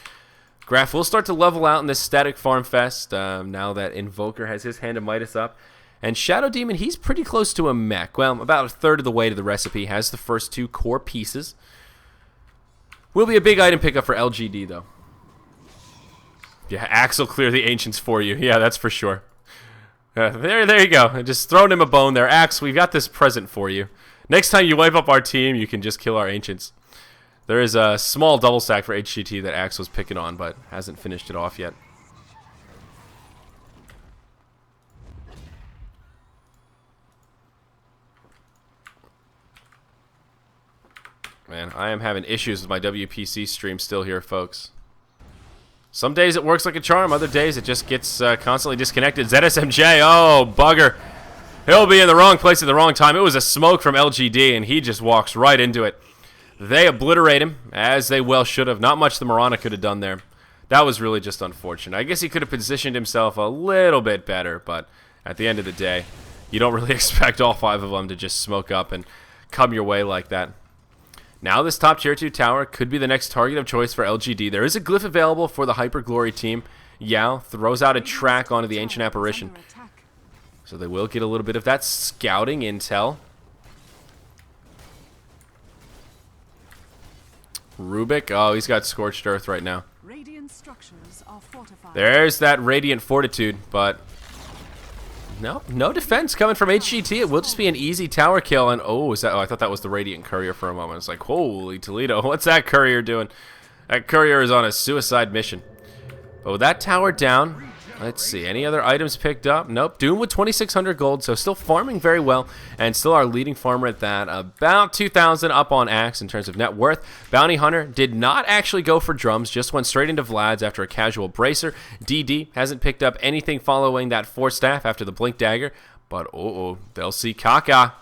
Graph will start to level out in this static farm fest now that Invoker has his Hand of Midas up. And Shadow Demon, he's pretty close to a mech. Well, about a third of the way to the recipe. Has the first 2 core pieces. Will be a big item pickup for LGD, though. Yeah, Axe will clear the Ancients for you. Yeah, that's for sure. There you go. Just throwing him a bone there. Axe, we've got this present for you. Next time you wipe up our team, you can just kill our Ancients. There is a small double stack for HGT that Axe was picking on, but hasn't finished it off yet. Man, I am having issues with my WPC stream still here, folks. Some days it works like a charm. Other days it just gets constantly disconnected. ZSMJ, oh, bugger. He'll be in the wrong place at the wrong time. It was a smoke from LGD, and he just walks right into it. They obliterate him, as they well should have. Not much the Mirana could have done there. That was really just unfortunate. I guess he could have positioned himself a little bit better, but at the end of the day, you don't really expect all 5 of them to just smoke up and come your way like that. Now this top tier 2 tower could be the next target of choice for LGD. There is a glyph available for the Hyper Glory team. Yao throws out a track onto the Ancient Apparition. So they will get a little bit of that scouting intel. Rubik, oh, he's got Scorched Earth right now. Radiant structures are fortified. There's that Radiant Fortitude, but no defense coming from HGT. It will just be an easy tower kill. And oh, I thought that was the Radiant Courier for a moment. It's like, holy Toledo, what's that Courier doing? That Courier is on a suicide mission. But with that tower down, let's see, any other items picked up? Nope. Doom with 2,600 gold, so still farming very well, and still our leading farmer at that. About 2,000 up on Axe in terms of net worth. Bounty Hunter did not actually go for drums, just went straight into Vlad's after a casual bracer. DD hasn't picked up anything following that Force Staff after the Blink Dagger, but they'll see Kaka.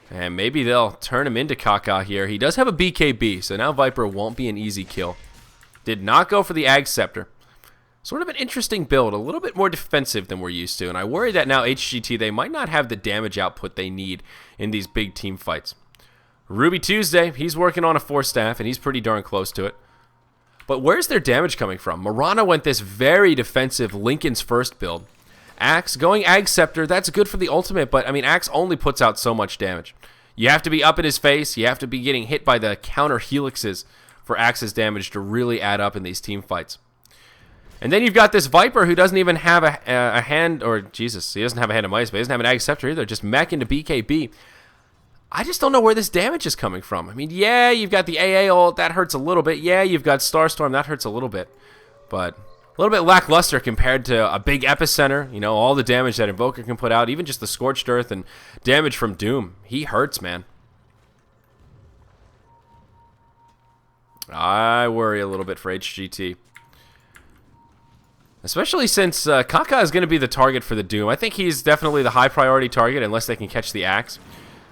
And maybe they'll turn him into Kaka here. He does have a BKB, so now Viper won't be an easy kill. Did not go for the Ag Scepter. Sort of an interesting build, a little bit more defensive than we're used to, and I worry that now HGT, they might not have the damage output they need in these big team fights. Ruby Tuesday, he's working on a Force Staff, and he's pretty darn close to it. But where's their damage coming from? Mirana went this very defensive Lincoln's First build. Axe, going Ag Scepter, that's good for the ultimate, but I mean, Axe only puts out so much damage. You have to be up in his face, you have to be getting hit by the counter helixes for Axe's damage to really add up in these team fights. And then you've got this Viper who doesn't even have a hand, or Jesus, he doesn't have a hand of mice, but he doesn't have an Ag Scepter either, just mech into BKB. I just don't know where this damage is coming from. I mean, yeah, you've got the AA ult, that hurts a little bit. Yeah, you've got Starstorm, that hurts a little bit. But a little bit lackluster compared to a big Epicenter, you know, all the damage that Invoker can put out, even just the Scorched Earth and damage from Doom. He hurts, man. I worry a little bit for HGT. Especially since Kaka is going to be the target for the Doom. I think he's definitely the high priority target unless they can catch the Axe.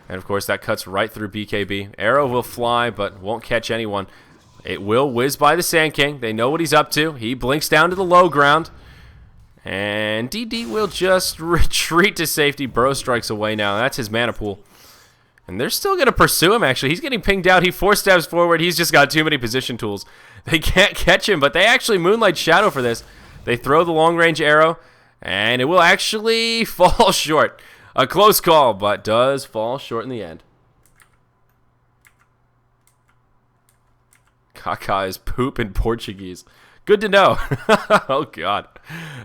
And of course that cuts right through BKB. Arrow will fly but won't catch anyone. It will whiz by the Sand King. They know what he's up to. He blinks down to the low ground. And DD will just retreat to safety. Burrow strikes away now. That's his mana pool. And they're still going to pursue him, actually. He's getting pinged out. He Force stabs forward. He's just got too many position tools. They can't catch him, but they actually Moonlight Shadow for this. They throw the long-range arrow, and it will actually fall short. A close call, but does fall short in the end. Kaka is poop in Portuguese. Good to know. Oh, God.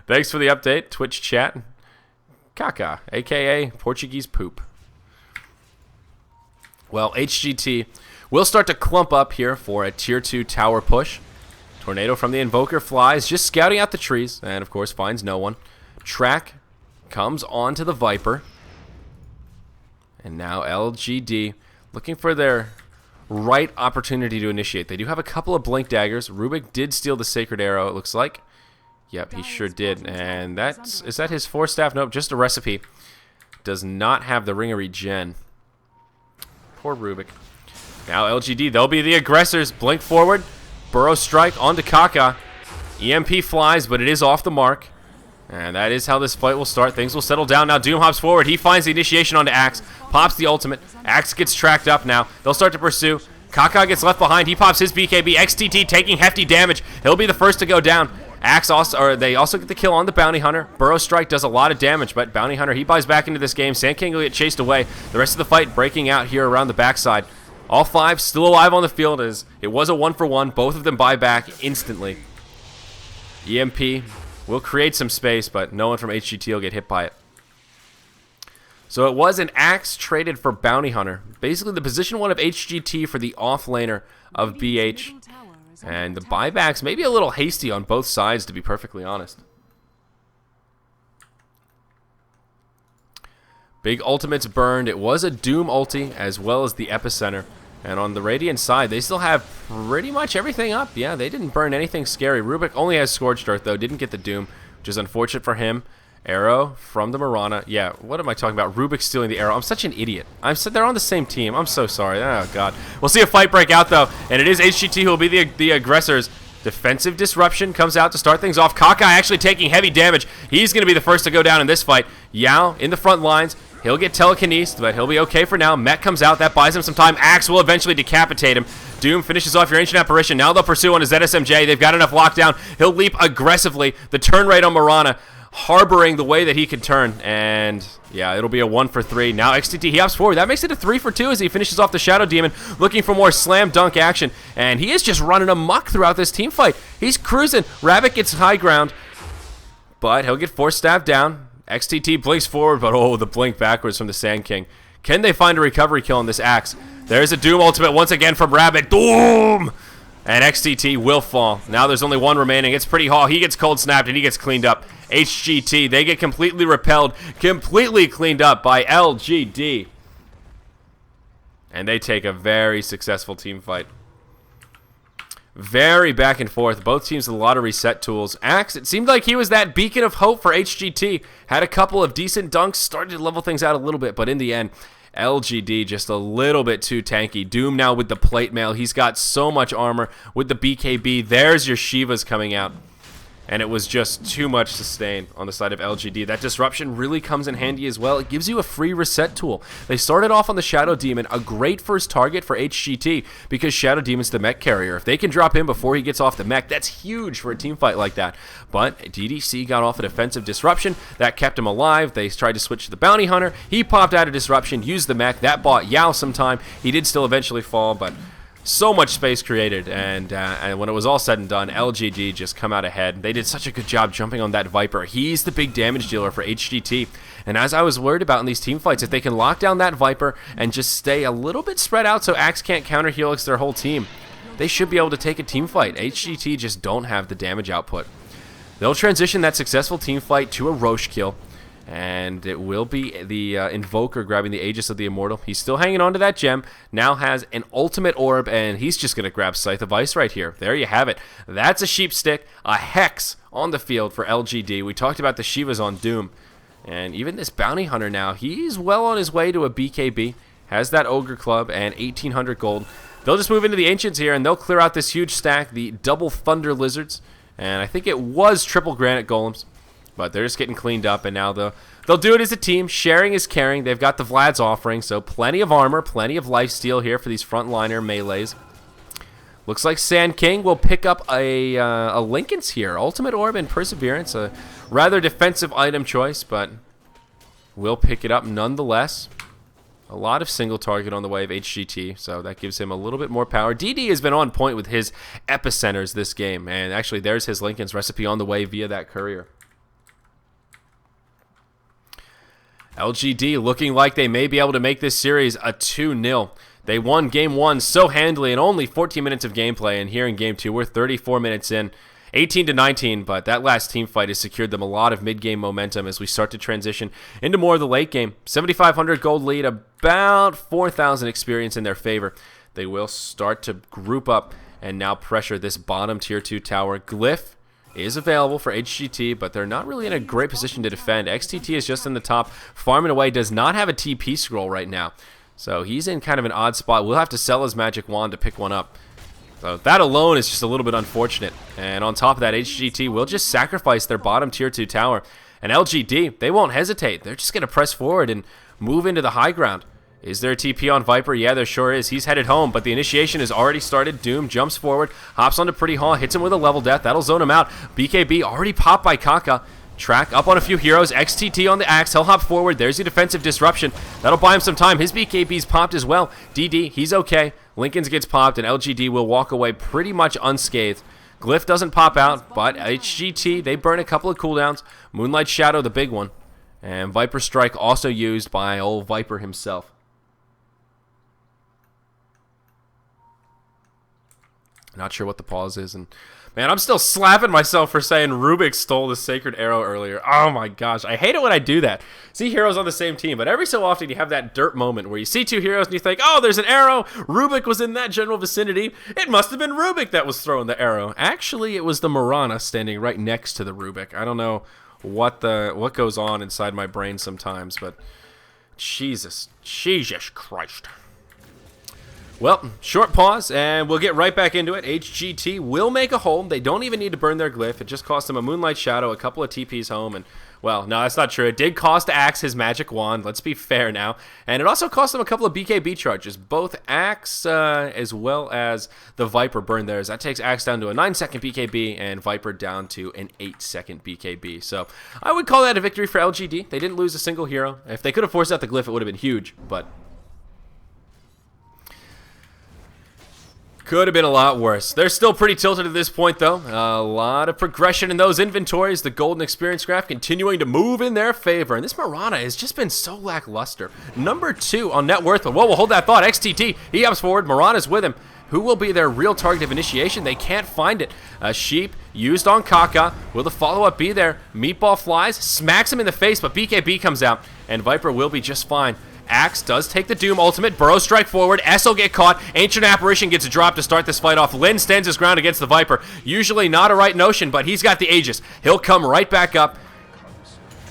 Thanks for the update, Twitch chat. Kaka, a.k.a. Portuguese poop. Well, HGT will start to clump up here for a Tier 2 tower push. Tornado from the Invoker flies, just scouting out the trees, and of course finds no one. Track comes onto the Viper. And now LGD looking for their right opportunity to initiate. They do have a couple of Blink Daggers. Rubik did steal the Sacred Arrow, it looks like. Yep, he sure did. And is that his Force Staff? Nope, just a recipe. Does not have the Ring of Regen. Poor Rubik. Now LGD, they'll be the aggressors. Blink forward. Burrow strike onto Kaka. EMP flies, but it is off the mark. And that is how this fight will start. Things will settle down. Now Doom hops forward. He finds the initiation onto Axe. Pops the ultimate. Axe gets tracked up now. They'll start to pursue. Kaka gets left behind. He pops his BKB. XTT taking hefty damage. He'll be the first to go down. Axe also, or they also get the kill on the Bounty Hunter. Burrow strike does a lot of damage, but Bounty Hunter, he buys back into this game. Sand King will get chased away. The rest of the fight breaking out here around the backside. All 5 still alive on the field as it was a 1-for-1. Both of them buy back instantly. EMP will create some space, but no one from HGT will get hit by it. So it was an Axe traded for Bounty Hunter. Basically the position 1 of HGT for the offlaner of BH. And the buybacks may be a little hasty on both sides, to be perfectly honest. Big ultimates burned. It was a Doom ulti as well as the Epicenter. And on the Radiant side, they still have pretty much everything up. Yeah, they didn't burn anything scary. Rubik only has Scorched Earth, though. Didn't get the Doom, which is unfortunate for him. Arrow from the Mirana. Yeah, what am I talking about? Rubik stealing the arrow. I'm such an idiot. They're on the same team. I'm so sorry. Oh, God. We'll see a fight break out, though. And it is HGT who will be the aggressors. Defensive Disruption comes out to start things off. Kaka actually taking heavy damage. He's going to be the first to go down in this fight. Yao in the front lines. He'll get telekinesed, but he'll be okay for now. Mech comes out. That buys him some time. Axe will eventually decapitate him. Doom finishes off your Ancient Apparition. Now they'll pursue on his ZSMJ. They've got enough lockdown. He'll leap aggressively. The turn rate on Marana, harboring the way that he can turn. And, yeah, it'll be a 1 for 3. Now XTT, he hops forward. That makes it a 3 for 2 as he finishes off the Shadow Demon, looking for more slam dunk action. And he is just running amok throughout this team fight. He's cruising. Rabbit gets high ground, but he'll get force stabbed down. XTT blinks forward, but oh, the blink backwards from the Sand King. Can they find a recovery kill on this Axe? There's a Doom ultimate once again from Rabbit. Doom! And XTT will fall. Now there's only one remaining. It's Pretty Hall. He gets cold snapped and he gets cleaned up. HGT, they get completely repelled, completely cleaned up by LGD. And they take a very successful team fight. Very back and forth. Both teams with a lot of reset tools. Axe, it seemed like he was that beacon of hope for HGT. Had a couple of decent dunks, started to level things out a little bit, but in the end, LGD just a little bit too tanky. Doom now with the plate mail. He's got so much armor with the BKB. There's your Shivas coming out. And it was just too much sustain on the side of LGD. That disruption really comes in handy as well. It gives you a free reset tool. They started off on the Shadow Demon, a great first target for HGT because Shadow Demon's the mech carrier. If they can drop him before he gets off the mech, that's huge for a team fight like that. But DDC got off a defensive disruption. That kept him alive. They tried to switch to the Bounty Hunter. He popped out of disruption, used the mech. That bought Yao some time. He did still eventually fall, but so much space created, and when it was all said and done, LGD just come out ahead. They did such a good job jumping on that Viper. He's the big damage dealer for HGT, and as I was worried about in these team fights, if they can lock down that Viper and just stay a little bit spread out so Axe can't counter Helix their whole team, they should be able to take a team fight. HGT just don't have the damage output. They'll transition that successful team fight to a Roche kill. And it will be the Invoker grabbing the Aegis of the Immortal. He's still hanging on to that gem. Now has an ultimate orb, and he's just going to grab Scythe of Ice right here. There you have it. That's a Sheep Stick, a Hex on the field for LGD. We talked about the Shivas on Doom. And even this Bounty Hunter now, he's well on his way to a BKB. Has that Ogre Club and 1,800 gold. They'll just move into the Ancients here, and they'll clear out this huge stack, the double Thunder Lizards. And I think it was triple Granite Golems. But they're just getting cleaned up, and now they'll do it as a team. Sharing is caring. They've got the Vlad's offering, so plenty of armor, plenty of lifesteal here for these frontliner melees. Looks like Sand King will pick up a Lincoln's here. Ultimate Orb and Perseverance, a rather defensive item choice, but will pick it up nonetheless. A lot of single target on the way of HGT, so that gives him a little bit more power. DD has been on point with his epicenters this game, and actually there's his Lincoln's recipe on the way via that courier. LGD looking like they may be able to make this series a 2-0. They won Game 1 so handily in only 14 minutes of gameplay, and here in Game 2 we're 34 minutes in. 18-19, but that last team fight has secured them a lot of mid-game momentum as we start to transition into more of the late game. 7,500 gold lead, about 4,000 experience in their favor. They will start to group up and now pressure this bottom tier 2 tower. Glyph is available for HGT, but they're not really in a great position to defend. XTT is just in the top, farming away, does not have a TP scroll right now. So he's in kind of an odd spot. We'll have to sell his magic wand to pick one up. So that alone is just a little bit unfortunate. And on top of that, HGT will just sacrifice their bottom tier 2 tower. And LGD, they won't hesitate. They're just going to press forward and move into the high ground. Is there a TP on Viper? Yeah, there sure is. He's headed home, but the initiation has already started. Doom jumps forward, hops onto Pretty Hall, hits him with a level death. That'll zone him out. BKB already popped by Kaka. Track up on a few heroes. XTT on the Axe. He'll hop forward. There's the defensive disruption. That'll buy him some time. His BKB's popped as well. DD, he's okay. Lincoln's gets popped, and LGD will walk away pretty much unscathed. Glyph doesn't pop out, but HGT, they burn a couple of cooldowns. Moonlight Shadow, the big one. And Viper Strike also used by old Viper himself. Not sure what the pause is, and man, I'm still slapping myself for saying Rubik stole the Sacred Arrow earlier. Oh my gosh, I hate it when I do that. See heroes on the same team, but every so often you have that dirt moment where you see two heroes and you think, oh, there's an arrow. Rubik was in that general vicinity. It must have been Rubik that was throwing the arrow. Actually, it was the Marana standing right next to the Rubik. I don't know what goes on inside my brain sometimes, but Jesus Christ. Well, short pause, and we'll get right back into it. HGT will make a home. They don't even need to burn their glyph. It just cost them a Moonlight Shadow, a couple of TPs home, and Well, no, that's not true. It did cost Axe his magic wand. Let's be fair now. And it also cost him a couple of BKB charges. Both Axe as well as the Viper burned theirs. That takes Axe down to a 9-second BKB and Viper down to an 8-second BKB. So I would call that a victory for LGD. They didn't lose a single hero. If they could have forced out the glyph, it would have been huge, but could have been a lot worse. They're still pretty tilted at this point, though. A lot of progression in those inventories. The golden experience graph continuing to move in their favor. And this Mirana has just been so lackluster. Number 2 on net worth. Whoa, we'll hold that thought. XTT, he hops forward. Mirana's with him. Who will be their real target of initiation? They can't find it. A sheep used on Kaka. Will the follow-up be there? Meatball flies, smacks him in the face, but BKB comes out. And Viper will be just fine. Axe does take the Doom ultimate. Burrow strike forward. S will get caught. Ancient Apparition gets a drop to start this fight off. Lin stands his ground against the Viper. Usually not a right notion, but he's got the Aegis. He'll come right back up.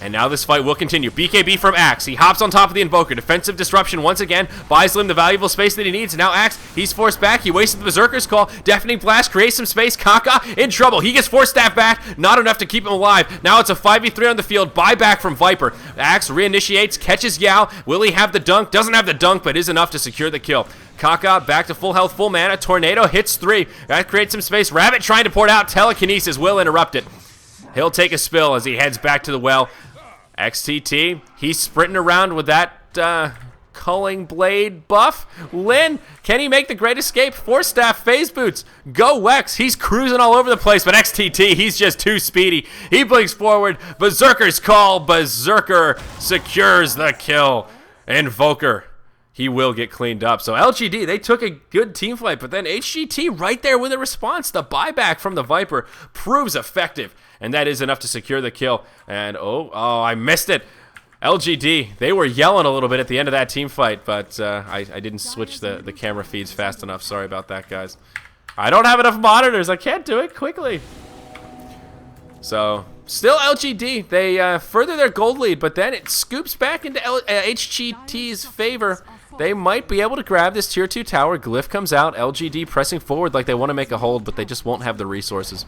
And now this fight will continue. BKB from Axe. He hops on top of the Invoker. Defensive disruption once again. Buys Lim the valuable space that he needs. Now Axe, he's forced back. He wasted the Berserker's Call. Deafening Blast creates some space. Kaka in trouble. He gets Force Staff back. Not enough to keep him alive. Now it's a 5v3 on the field. Buyback from Viper. Axe reinitiates. Catches Yao. Will he have the dunk? Doesn't have the dunk, but is enough to secure the kill. Kaka back to full health, full mana. Tornado hits 3. That creates some space. Rabbit trying to pour it out. Telekinesis will interrupt it. He'll take a spill as he heads back to the well. XTT, he's sprinting around with that Culling Blade buff. Lin, can he make the great escape? Force Staff, Phase Boots. Go Wex, he's cruising all over the place, but XTT, he's just too speedy. He blinks forward. Berserker's Call. Berserker secures the kill. Invoker, he will get cleaned up. So LGD, they took a good team fight, but then HGT right there with a response. The buyback from the Viper proves effective. And that is enough to secure the kill. And, oh, I missed it. LGD, they were yelling a little bit at the end of that team fight, but I didn't switch the camera feeds fast enough. Sorry about that, guys. I don't have enough monitors. I can't do it quickly. So, still LGD. They further their gold lead, but then it scoops back into HGT's favor. They might be able to grab this tier 2 tower. Glyph comes out. LGD pressing forward like they want to make a hold, but they just won't have the resources.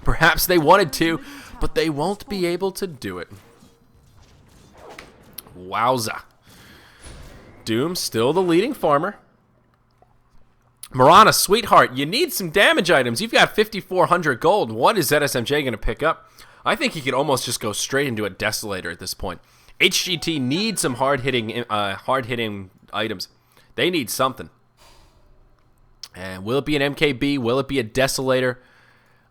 Perhaps they wanted to, but they won't be able to do it. Wowza. Doom still the leading farmer. Mirana, sweetheart, you need some damage items. You've got 5,400 gold. What is ZSMJ going to pick up? I think he could almost just go straight into a Desolator at this point. HGT needs some hard-hitting items. They need something. And will it be an MKB? Will it be a Desolator?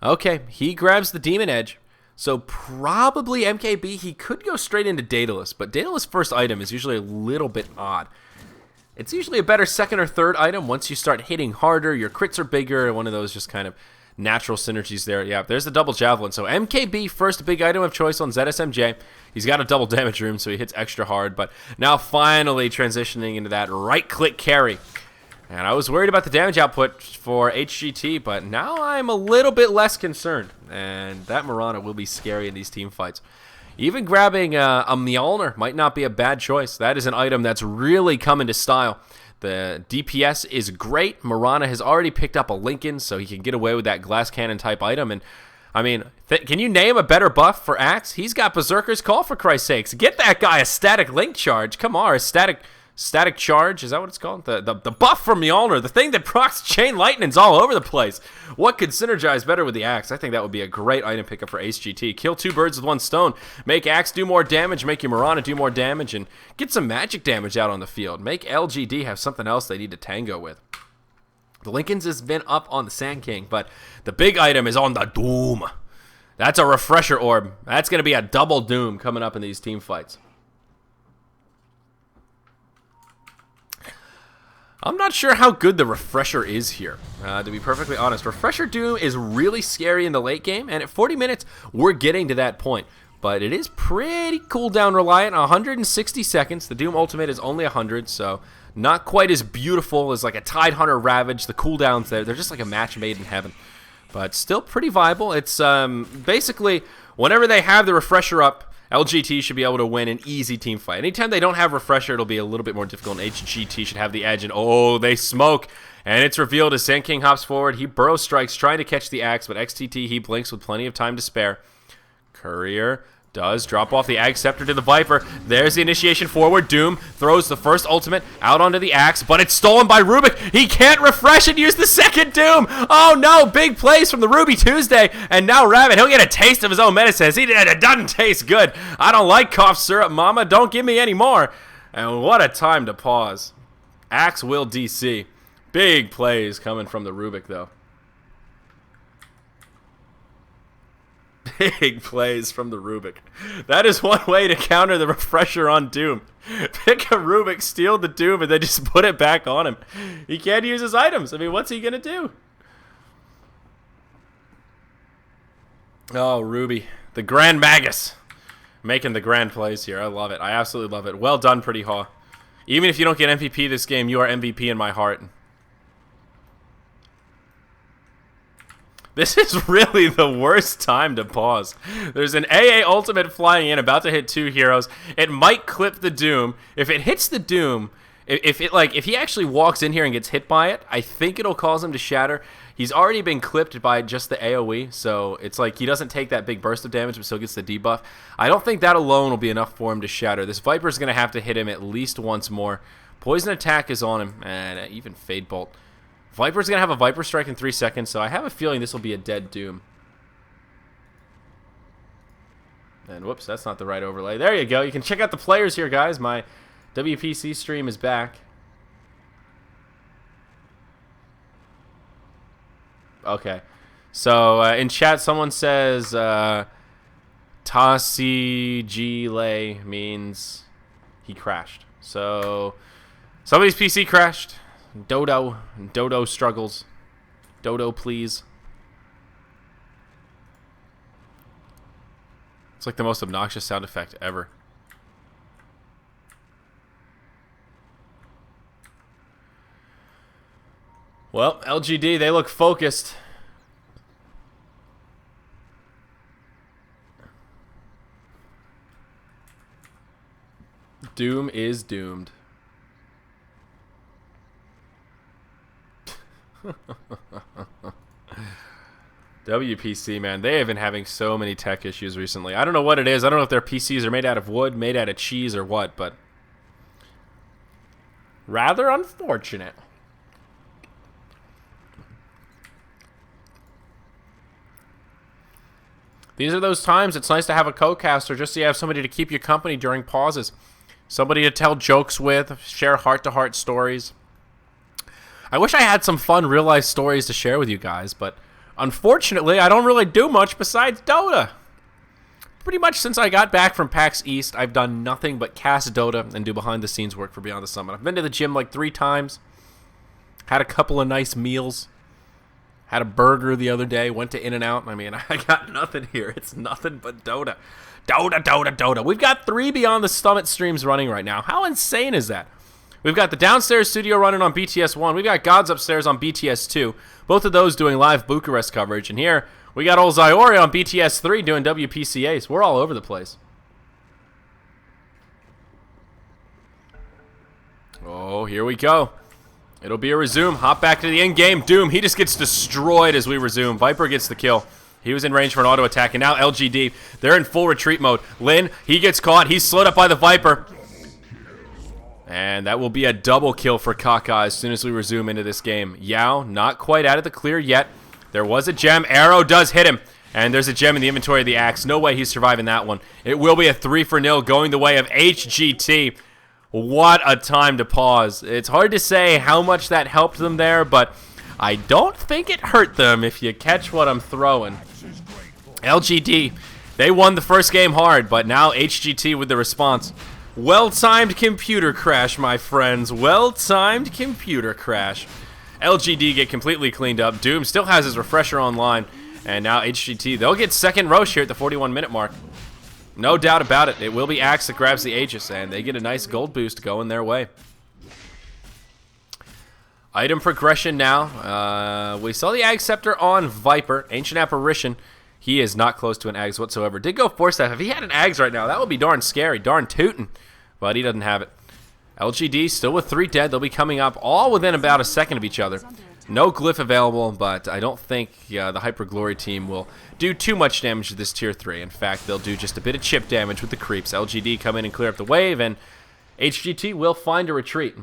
Okay, he grabs the Demon Edge. So probably MKB. He could go straight into Daedalus, but Daedalus' first item is usually a little bit odd. It's usually a better second or third item once you start hitting harder, your crits are bigger, one of those just kind of natural synergies there. Yeah, there's the double javelin. So MKB, first big item of choice on ZSMJ. He's got a double damage room, so he hits extra hard, but now finally transitioning into that right-click carry. And I was worried about the damage output for HGT, but now I'm a little bit less concerned. And that Mirana will be scary in these team fights. Even grabbing a Mjolnir might not be a bad choice. That is an item that's really come into style. The DPS is great. Mirana has already picked up a Lincoln, so he can get away with that glass cannon type item. And I mean, can you name a better buff for Axe? He's got Berserker's Call, for Christ's sakes. Get that guy a static link charge. Come on, a static charge, is that what it's called? The buff from Mjolnir, the thing that procs chain lightning's all over the place. What could synergize better with the Axe? I think that would be a great item pickup for HGT. Kill 2 birds with 1 stone. Make Axe do more damage, make your Mirana do more damage, and get some magic damage out on the field. Make LGD have something else they need to tango with. The Lincolns has been up on the Sand King, but the big item is on the Doom. That's a refresher orb. That's going to be a double Doom coming up in these team fights. I'm not sure how good the Refresher is here, to be perfectly honest. Refresher Doom is really scary in the late game, and at 40 minutes, we're getting to that point. But it is pretty cooldown reliant, 160 seconds. The Doom Ultimate is only 100, so not quite as beautiful as like a Tidehunter Ravage. The cooldowns there, they're just like a match made in heaven. But still pretty viable. It's basically, whenever they have the Refresher up, LGT should be able to win an easy team fight. Anytime they don't have Refresher, it'll be a little bit more difficult, and HGT should have the edge, and oh, they smoke. And it's revealed as Sand King hops forward. He burrow strikes, trying to catch the Axe, but XTT, he blinks with plenty of time to spare. Courier Does drop off the Ag Scepter to the Viper. There's the initiation forward. Doom throws the first ultimate out onto the Axe, but it's stolen by Rubik. He can't refresh and use the second Doom. Oh no, big plays from the Ruby Tuesday. And now Rabbit, he'll get a taste of his own medicine. It doesn't taste good. I don't like cough syrup, mama. Don't give me any more. And what a time to pause. Axe will DC. Big plays coming from the Rubik, though. Big plays from the Rubik. That is one way to counter the refresher on Doom. Pick a Rubik, steal the Doom, and then just put it back on him. He can't use his items. I mean, what's he going to do? Oh, Ruby. The Grand Magus. Making the grand plays here. I love it. I absolutely love it. Well done, Pretty Haw. Even if you don't get MVP this game, you are MVP in my heart. This is really the worst time to pause. There's an AA ultimate flying in, about to hit 2 heroes. It might clip the Doom. If it hits the Doom, if he actually walks in here and gets hit by it, I think it'll cause him to shatter. He's already been clipped by just the AoE, so it's like he doesn't take that big burst of damage, but still gets the debuff. I don't think that alone will be enough for him to shatter. This Viper's going to have to hit him at least once more. Poison attack is on him, and even Fade Bolt. Viper's going to have a Viper Strike in 3 seconds, so I have a feeling this will be a dead Doom. And whoops, that's not the right overlay. There you go. You can check out the players here, guys. My WPC stream is back. Okay. So in chat, someone says Tasi G means he crashed. So somebody's PC crashed. Dodo struggles. Dodo, please. It's like the most obnoxious sound effect ever. Well, LGD, they look focused. Doom is doomed. WPC, man, they have been having so many tech issues recently. I don't know what it is. I don't know if their PCs are made out of wood, made out of cheese, or what, but rather unfortunate. These are those times it's nice to have a co-caster just so you have somebody to keep you company during pauses. Somebody to tell jokes with, share heart-to-heart stories. I wish I had some fun real-life stories to share with you guys, but unfortunately, I don't really do much besides Dota. Pretty much since I got back from PAX East, I've done nothing but cast Dota and do behind-the-scenes work for Beyond the Summit. I've been to the gym like 3 times, had a couple of nice meals, had a burger the other day, went to In-N-Out. I mean, I got nothing here. It's nothing but Dota. Dota. We've got 3 Beyond the Summit streams running right now. How insane is that? We've got the downstairs studio running on BTS 1. We've got Gods upstairs on BTS 2. Both of those doing live Bucharest coverage. And here, we got old Zyori on BTS 3 doing WPCAs. We're all over the place. Oh, here we go. It'll be a resume. Hop back to the end game. Doom, he just gets destroyed as we resume. Viper gets the kill. He was in range for an auto attack. And now LGD, they're in full retreat mode. Lin, he gets caught. He's slowed up by the Viper. And that will be a double kill for Kaka as soon as we resume into this game. Yao, not quite out of the clear yet. There was a gem. Arrow does hit him. And there's a gem in the inventory of the Axe. No way he's surviving that one. It will be a 3-0 going the way of HGT. What a time to pause. It's hard to say how much that helped them there, but I don't think it hurt them if you catch what I'm throwing. LGD, they won the first game hard, but now HGT with the response. Well-timed computer crash, my friends. Well-timed computer crash. LGD get completely cleaned up. Doom still has his refresher online. And now HGT, they'll get second Roche here at the 41-minute mark. No doubt about it. It will be Axe that grabs the Aegis, and they get a nice gold boost going their way. Item progression now. We saw the Ag Scepter on Viper. Ancient Apparition. He is not close to an Ags whatsoever. Did go Force Staff. If he had an Ags right now, that would be darn scary. Darn tootin'. But he doesn't have it. LGD still with 3 dead. They'll be coming up all within about a second of each other. No glyph available, but I don't think the Hyper Glory team will do too much damage to this tier 3. In fact, they'll do just a bit of chip damage with the creeps. LGD come in and clear up the wave, and HGT will find a retreat.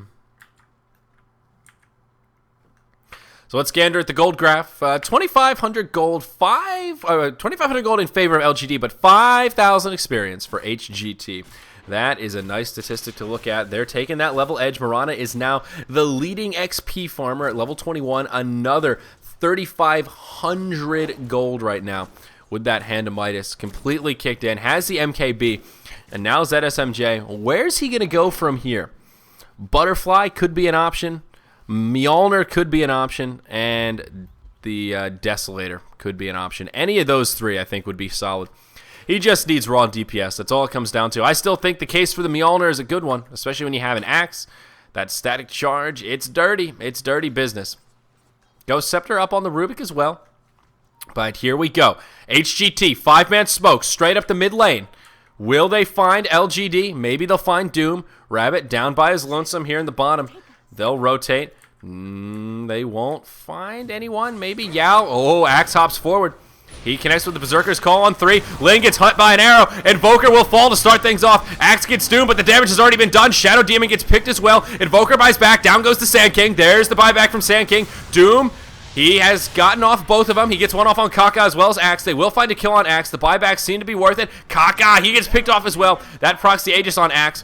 So let's gander at the gold graph. 2,500 gold, 2,500 gold in favor of LGD, but 5,000 experience for HGT. That is a nice statistic to look at. They're taking that level edge. Mirana is now the leading XP farmer at level 21. Another 3,500 gold right now with that Hand of Midas completely kicked in. Has the MKB, and now ZSMJ. Where's he going to go from here? Butterfly could be an option. Mjolnir could be an option, and the Desolator could be an option. Any of those three, I think, would be solid. He just needs raw DPS. That's all it comes down to. I still think the case for the Mjolnir is a good one, especially when you have an axe. That static charge, it's dirty. It's dirty business. Ghost Scepter up on the Rubik as well. But here we go. HGT, 5-man smoke, straight up the mid lane. Will they find LGD? Maybe they'll find Doom. Rabbit down by his lonesome here in the bottom. They'll rotate. They won't find anyone. Maybe Yao. Oh, Axe hops forward. He connects with the Berserker's Call on 3. Lin gets hit by an arrow. Invoker will fall to start things off. Axe gets doomed, but the damage has already been done. Shadow Demon gets picked as well. Invoker buys back. Down goes the Sand King. There's the buyback from Sand King. Doom. He has gotten off both of them. He gets one off on Kaka as well as Axe. They will find a kill on Axe. The buybacks seem to be worth it. Kaka, he gets picked off as well. That procs the Aegis on Axe.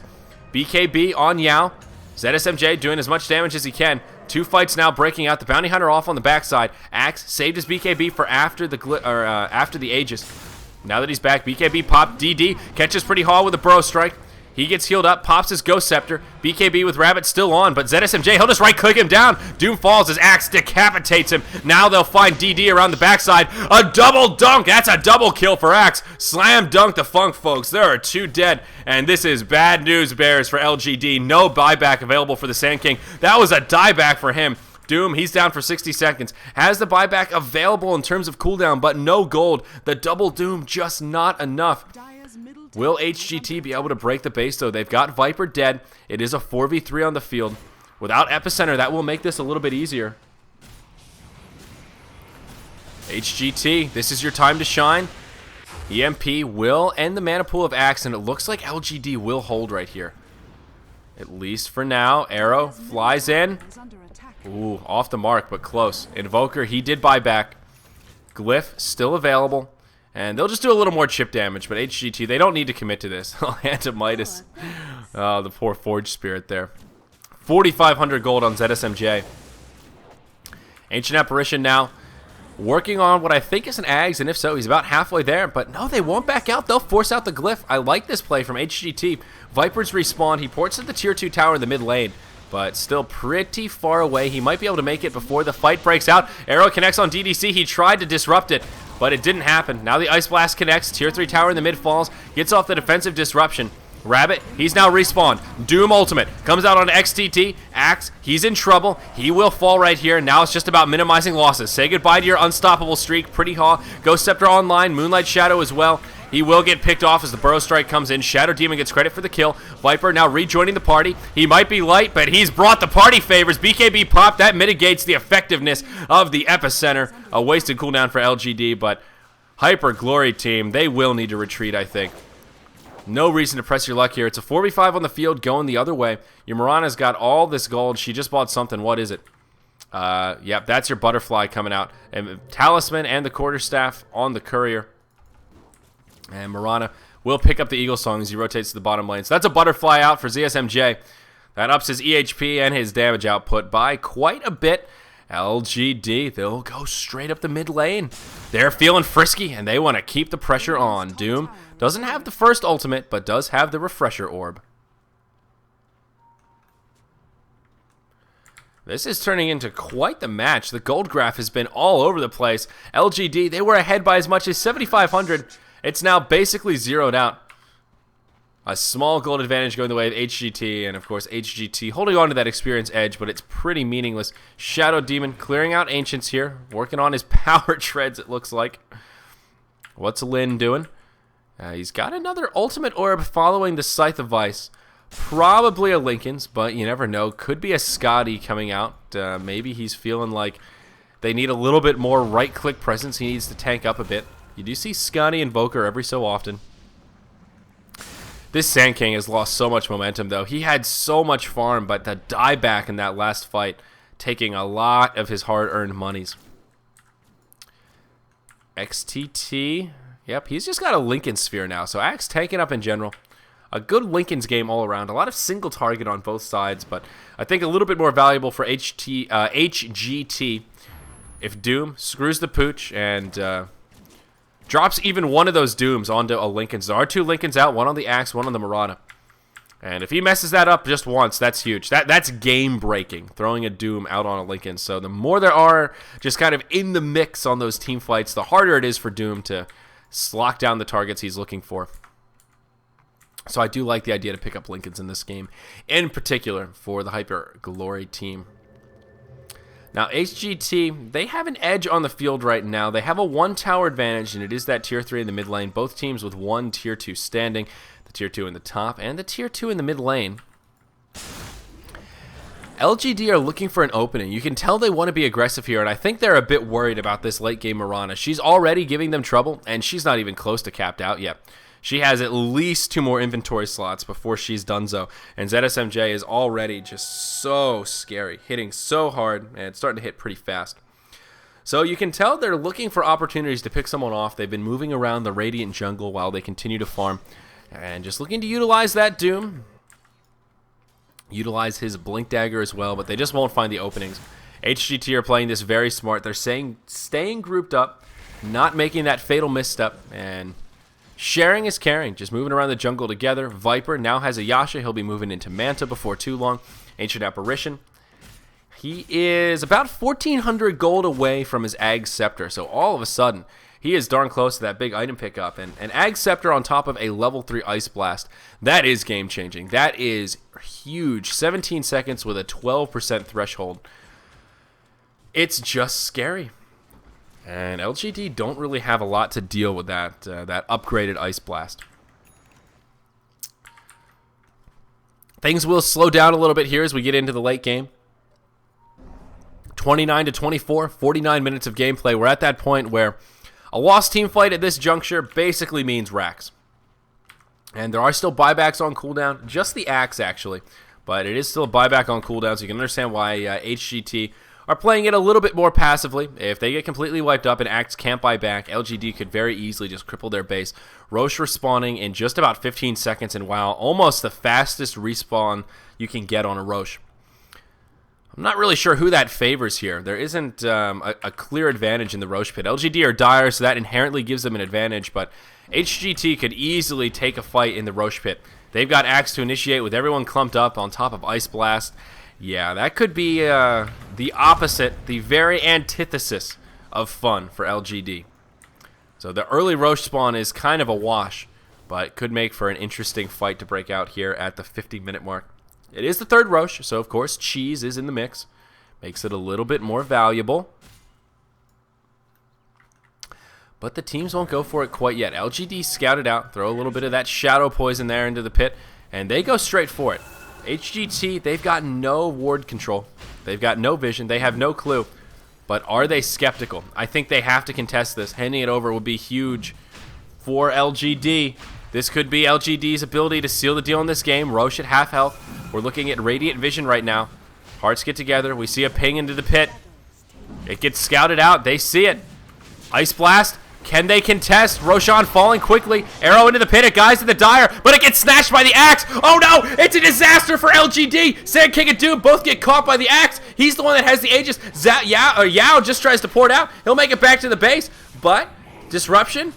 BKB on Yao. ZSMJ doing as much damage as he can. 2 fights now breaking out. The Bounty Hunter off on the backside. Axe saved his BKB for after the Aegis. Now that he's back, BKB popped. DD catches pretty hard with a Burrow Strike. He gets healed up, pops his Ghost Scepter. BKB with Rabbit still on, but ZSMJ, he'll just right-click him down. Doom falls as Axe decapitates him. Now they'll find DD around the backside. A double dunk. That's a double kill for Axe. Slam dunk the Funk, folks. There are 2 dead, and this is bad news bears for LGD. No buyback available for the Sand King. That was a dieback for him. Doom, he's down for 60 seconds. Has the buyback available in terms of cooldown, but no gold. The double Doom, just not enough. Will HGT be able to break the base, though? They've got Viper dead. It is a 4v3 on the field. Without Epicenter, that will make this a little bit easier. HGT, this is your time to shine. EMP will end the mana pool of Axe, and it looks like LGD will hold right here. At least for now. Arrow flies in. Ooh, off the mark, but close. Invoker, he did buy back. Glyph, still available. And they'll just do a little more chip damage, but HGT, they don't need to commit to this. Hand of Midas. Oh, the poor Forge Spirit there. 4,500 gold on ZSMJ. Ancient Apparition now working on what I think is an Ags, and if so, he's about halfway there. But no, they won't back out. They'll force out the Glyph. I like this play from HGT. Vipers respawn. He ports to the tier 2 tower in the mid lane, but still pretty far away. He might be able to make it before the fight breaks out. Arrow connects on DDC. He tried to disrupt it, but it didn't happen. Now the Ice Blast connects. Tier 3 tower in the mid falls. Gets off the defensive disruption. Rabbit, he's now respawned. Doom ultimate. Comes out on XTT. Axe, he's in trouble. He will fall right here. Now it's just about minimizing losses. Say goodbye to your unstoppable streak. Pretty Haw. Ghost Scepter online. Moonlight Shadow as well. He will get picked off as the Burrow Strike comes in. Shadow Demon gets credit for the kill. Viper now rejoining the party. He might be light, but he's brought the party favors. BKB pop. That mitigates the effectiveness of the Epicenter. A wasted cooldown for LGD, but Hyper Glory team, they will need to retreat, I think. No reason to press your luck here. It's a 4v5 on the field going the other way. Your Mirana's got all this gold. She just bought something. What is it? Yep, that's your Butterfly coming out. And Talisman and the Quarterstaff on the Courier. And Mirana will pick up the Eagle Song as he rotates to the bottom lane. So that's a Butterfly out for ZSMJ. That ups his EHP and his damage output by quite a bit. LGD, they'll go straight up the mid lane. They're feeling frisky, and they want to keep the pressure on. Doom doesn't have the first ultimate, but does have the Refresher Orb. This is turning into quite the match. The gold graph has been all over the place. LGD, they were ahead by as much as 7,500. It's now basically zeroed out. A small gold advantage going the way of HGT, and of course HGT holding on to that experience edge, but it's pretty meaningless. Shadow Demon clearing out Ancients here, working on his power treads, it looks like. What's Lin doing? He's got another ultimate orb following the Scythe of Vice. Probably a Lincoln's, but you never know. Could be a Scotty coming out. Maybe he's feeling like They need a little bit more right-click presence. He needs to tank up a bit. You do see Scotty Invoker every so often. This Sand King has lost so much momentum, though. He had so much farm, but the dieback in that last fight, taking a lot of his hard-earned monies. XTT. Yep, he's just got a Lincoln Sphere now, so Axe tanking up in general. A good Lincoln's game all around. A lot of single target on both sides, but I think a little bit more valuable for HGT if Doom screws the pooch and drops even one of those Dooms onto a Lincoln's. There are 2 Lincolns out, one on the Axe, one on the Marauder. And if he messes that up just once, that's huge. That's game-breaking, throwing a Doom out on a Lincoln. So the more there are just kind of in the mix on those team fights, the harder it is for Doom to lock down the targets he's looking for. So I do like the idea to pick up Lincolns in this game, in particular for the Hyper Glory team. Now, HGT, they have an edge on the field right now. They have a 1-tower advantage, and it is that Tier 3 in the mid lane. Both teams with 1 Tier 2 standing. The Tier 2 in the top and the Tier 2 in the mid lane. LGD are looking for an opening. You can tell they want to be aggressive here, and I think they're a bit worried about this late game Mirana. She's already giving them trouble, and she's not even close to capped out yet. She has at least 2 more inventory slots before she's donezo, and ZSMJ is already just so scary, hitting so hard, and it's starting to hit pretty fast. So you can tell they're looking for opportunities to pick someone off. They've been moving around the Radiant jungle while they continue to farm, and just looking to utilize that Doom. Utilize his Blink Dagger as well, but they just won't find the openings. HGT are playing this very smart. They're staying grouped up, not making that fatal misstep, and sharing is caring. Just moving around the jungle together. Viper now has a Yasha. He'll be moving into Manta before too long. Ancient Apparition. He is about 1,400 gold away from his Ag Scepter, so all of a sudden, he is darn close to that big item pickup. And an Ag Scepter on top of a level 3 Ice Blast, that is game-changing. That is huge. 17 seconds with a 12% threshold. It's just scary. And LGD don't really have a lot to deal with that upgraded Ice Blast. Things will slow down a little bit here as we get into the late game. 29-24, 49 minutes of gameplay. We're at that point where a lost team fight at this juncture basically means racks. And there are still buybacks on cooldown, just the Axe actually. But it is still a buyback on cooldown, so you can understand why HGT are playing it a little bit more passively. If they get completely wiped up and Axe can't buy back, LGD could very easily just cripple their base. Roche respawning in just about 15 seconds, and wow, almost the fastest respawn you can get on a Roche. I'm not really sure who that favors here. There isn't a clear advantage in the Roche pit. LGD are dire, so that inherently gives them an advantage, but HGT could easily take a fight in the Roche pit. They've got Axe to initiate with everyone clumped up on top of Ice Blast. Yeah, that could be the opposite, the very antithesis of fun for LGD. So the early Roche spawn is kind of a wash, but could make for an interesting fight to break out here at the 50-minute mark. It is the 3rd Roche, so of course cheese is in the mix. Makes it a little bit more valuable. But the teams won't go for it quite yet. LGD scouted out, throw a little bit of that shadow poison there into the pit, and they go straight for it. HGT, they've got no ward control. They've got no vision. They have no clue. But are they skeptical? I think they have to contest this. Handing it over would be huge for LGD. This could be LGD's ability to seal the deal in this game. Roche at half health. We're looking at Radiant Vision right now. Hearts get together. We see a ping into the pit. It gets scouted out. They see it. Ice Blast. Can they contest? Roshan falling quickly. Arrow into the pit. It guys in the dire, but it gets snatched by the Axe. Oh no! It's a disaster for LGD. Sand King and Doom both get caught by the Axe. He's the one that has the Aegis. Yao just tries to pour it out. He'll make it back to the base, but Disruption.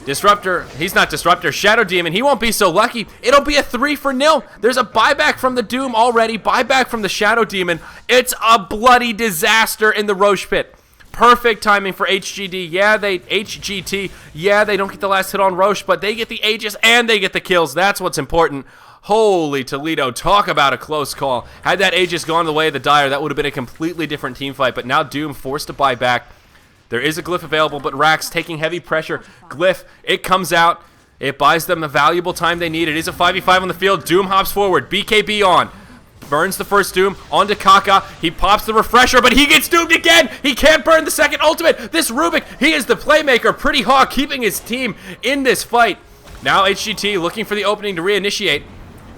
Disruptor, he's not Disruptor, Shadow Demon, he won't be so lucky. It'll be a 3-0. There's a buyback from the Doom already, buyback from the Shadow Demon. It's a bloody disaster in the Roche pit. Perfect timing for HGT. HGT, they don't get the last hit on Roche, but they get the Aegis and they get the kills. That's what's important. Holy Toledo, talk about a close call. Had that Aegis gone the way of the Dire, that would have been a completely different team fight, but now Doom forced to buy back. There is a Glyph available, but Rax taking heavy pressure. Glyph, it comes out. It buys them the valuable time they need. It is a 5v5 on the field. Doom hops forward. BKB on. Burns the first Doom onto Kaka. He pops the refresher, but he gets doomed again. He can't burn the second ultimate. This Rubik, he is the playmaker. Pretty Hawk keeping his team in this fight. Now HGT looking for the opening to reinitiate.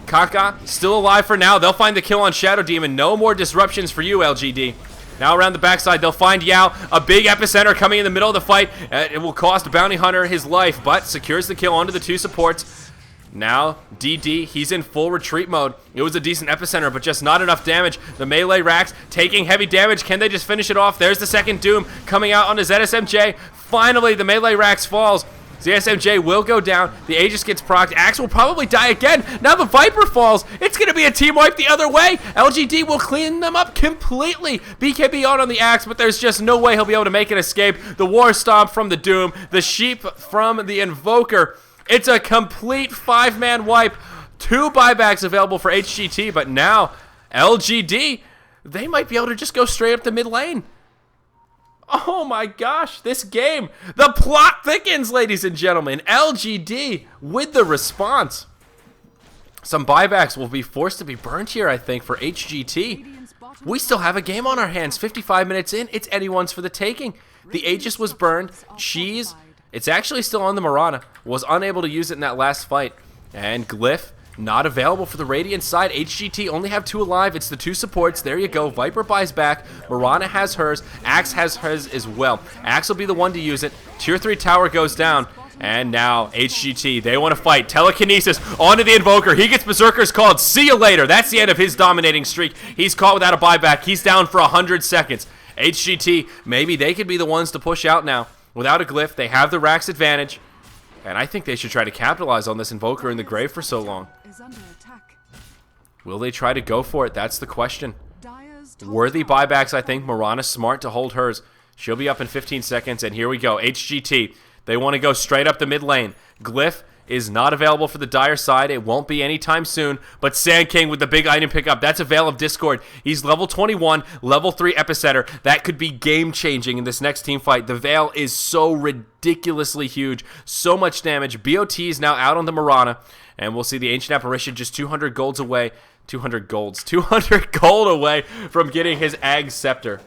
Kaka still alive for now. They'll find the kill on Shadow Demon. No more disruptions for you, LGD. Now around the backside, they'll find Yao. A big epicenter coming in the middle of the fight. It will cost Bounty Hunter his life, but secures the kill onto the two supports. Now, DD, he's in full retreat mode. It was a decent epicenter, but just not enough damage. The melee racks taking heavy damage. Can they just finish it off? There's the second Doom coming out onto ZSMJ. Finally, the melee racks falls. ZSMJ will go down. The Aegis gets procced. Axe will probably die again. Now the Viper falls. It's going to be a team wipe the other way. LGD will clean them up completely. BKB out on the Axe, but there's just no way he'll be able to make an escape. The War Stomp from the Doom. The Sheep from the Invoker. It's a complete 5-man wipe. 2 buybacks available for HGT, but now LGD, they might be able to just go straight up the mid lane. Oh my gosh, this game. The plot thickens, ladies and gentlemen. LGD with the response. Some buybacks will be forced to be burnt here, I think, for HGT. We still have a game on our hands. 55 minutes in, it's anyone's for the taking. The Aegis was burned. Cheese, it's actually still on the Mirana. Was unable to use it in that last fight. And Glyph, not available for the Radiant side. HGT only have 2 alive. It's the 2 supports. There you go. Viper buys back. Mirana has hers. Axe has hers as well. Axe will be the one to use it. Tier 3 tower goes down. And now HGT, they want to fight. Telekinesis onto the Invoker. He gets Berserkers called. See you later. That's the end of his dominating streak. He's caught without a buyback. He's down for 100 seconds. HGT, maybe they could be the ones to push out now. Without a Glyph, they have the Rax advantage. And I think they should try to capitalize on this Invoker in the grave for so long. Will they try to go for it? That's the question. Worthy buybacks, I think. Mirana's smart to hold hers. She'll be up in 15 seconds, and here we go. HGT, they want to go straight up the mid lane. Glyph is not available for the Dire side. It won't be anytime soon. But Sand King with the big item pickup. That's a Veil of Discord. He's level 21, level 3 Epicenter. That could be game-changing in this next team fight. The Veil is so ridiculously huge. So much damage. BOT is now out on the Mirana. And we'll see the Ancient Apparition just 200 golds away. 200 gold away from getting his Ag Scepter.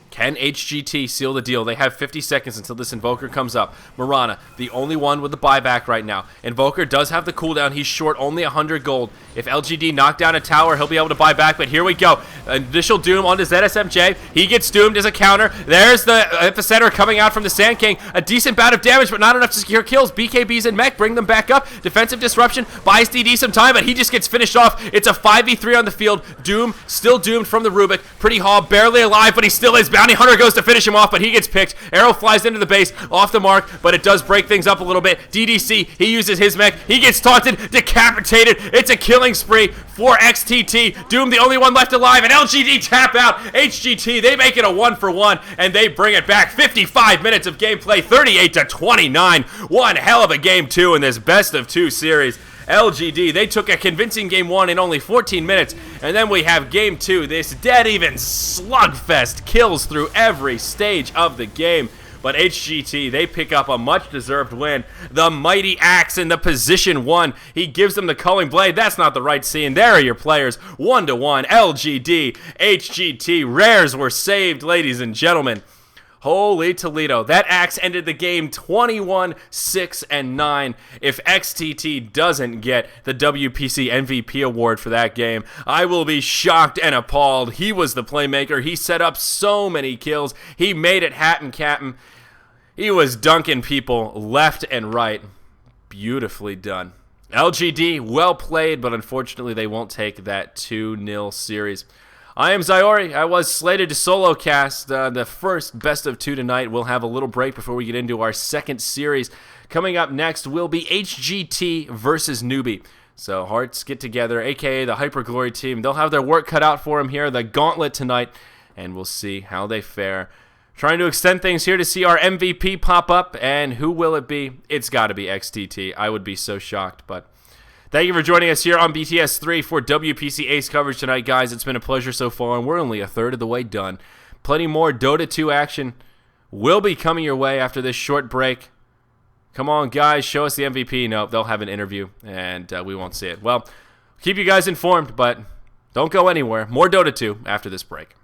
Can HGT seal the deal? They have 50 seconds until this Invoker comes up. Mirana, the only one with the buyback right now. Invoker does have the cooldown. He's short only 100 gold. If LGD knock down a tower, he'll be able to buy back, but here we go. Initial Doom onto ZSMJ. He gets doomed as a counter. There's the Epicenter coming out from the Sand King. A decent bout of damage, but not enough to secure kills. BKBs and Mech bring them back up. Defensive disruption buys DD some time, but he just gets finished off. It's a 5v3 on the field. Doom still doomed from the Rubik. Pretty Hall barely alive, but he still is. Bounty Hunter goes to finish him off, but he gets picked. Arrow flies into the base, off the mark, but it does break things up a little bit. DDC, he uses his mech. He gets taunted, decapitated. It's a killing spree for XTT. Doom, the only one left alive, and LGD tap out. HGT, they make it a 1-for-1, and they bring it back. 55 minutes of gameplay, 38-29. One hell of a game 2 in this best of 2 series. LGD, they took a convincing game 1 in only 14 minutes, and then we have game 2, this dead even slugfest, kills through every stage of the game. But HGT, they pick up a much-deserved win. The mighty Axe in the position 1. He gives them the culling blade. That's not the right scene. There are your players. 1-1, LGD, HGT. Rares were saved, ladies and gentlemen. Holy Toledo. That Axe ended the game 21-6-9. If XTT doesn't get the WPC MVP award for that game, I will be shocked and appalled. He was the playmaker. He set up so many kills. He made it happen, Captain. He was dunking people left and right. Beautifully done. LGD, well played, but unfortunately they won't take that 2-0 series. I am Zyori. I was slated to solo cast the first best of 2 tonight. We'll have a little break before we get into our second series. Coming up next will be HGT versus Newbie. So Hearts get together, aka the Hyper Glory team. They'll have their work cut out for them here, the gauntlet tonight, and we'll see how they fare. Trying to extend things here to see our MVP pop up, and who will it be? It's got to be XTT. I would be so shocked, but thank you for joining us here on BTS 3 for WPC Ace coverage tonight, guys. It's been a pleasure so far, and we're only a third of the way done. Plenty more Dota 2 action will be coming your way after this short break. Come on, guys, show us the MVP. Nope, they'll have an interview, and we won't see it. Well, keep you guys informed, but don't go anywhere. More Dota 2 after this break.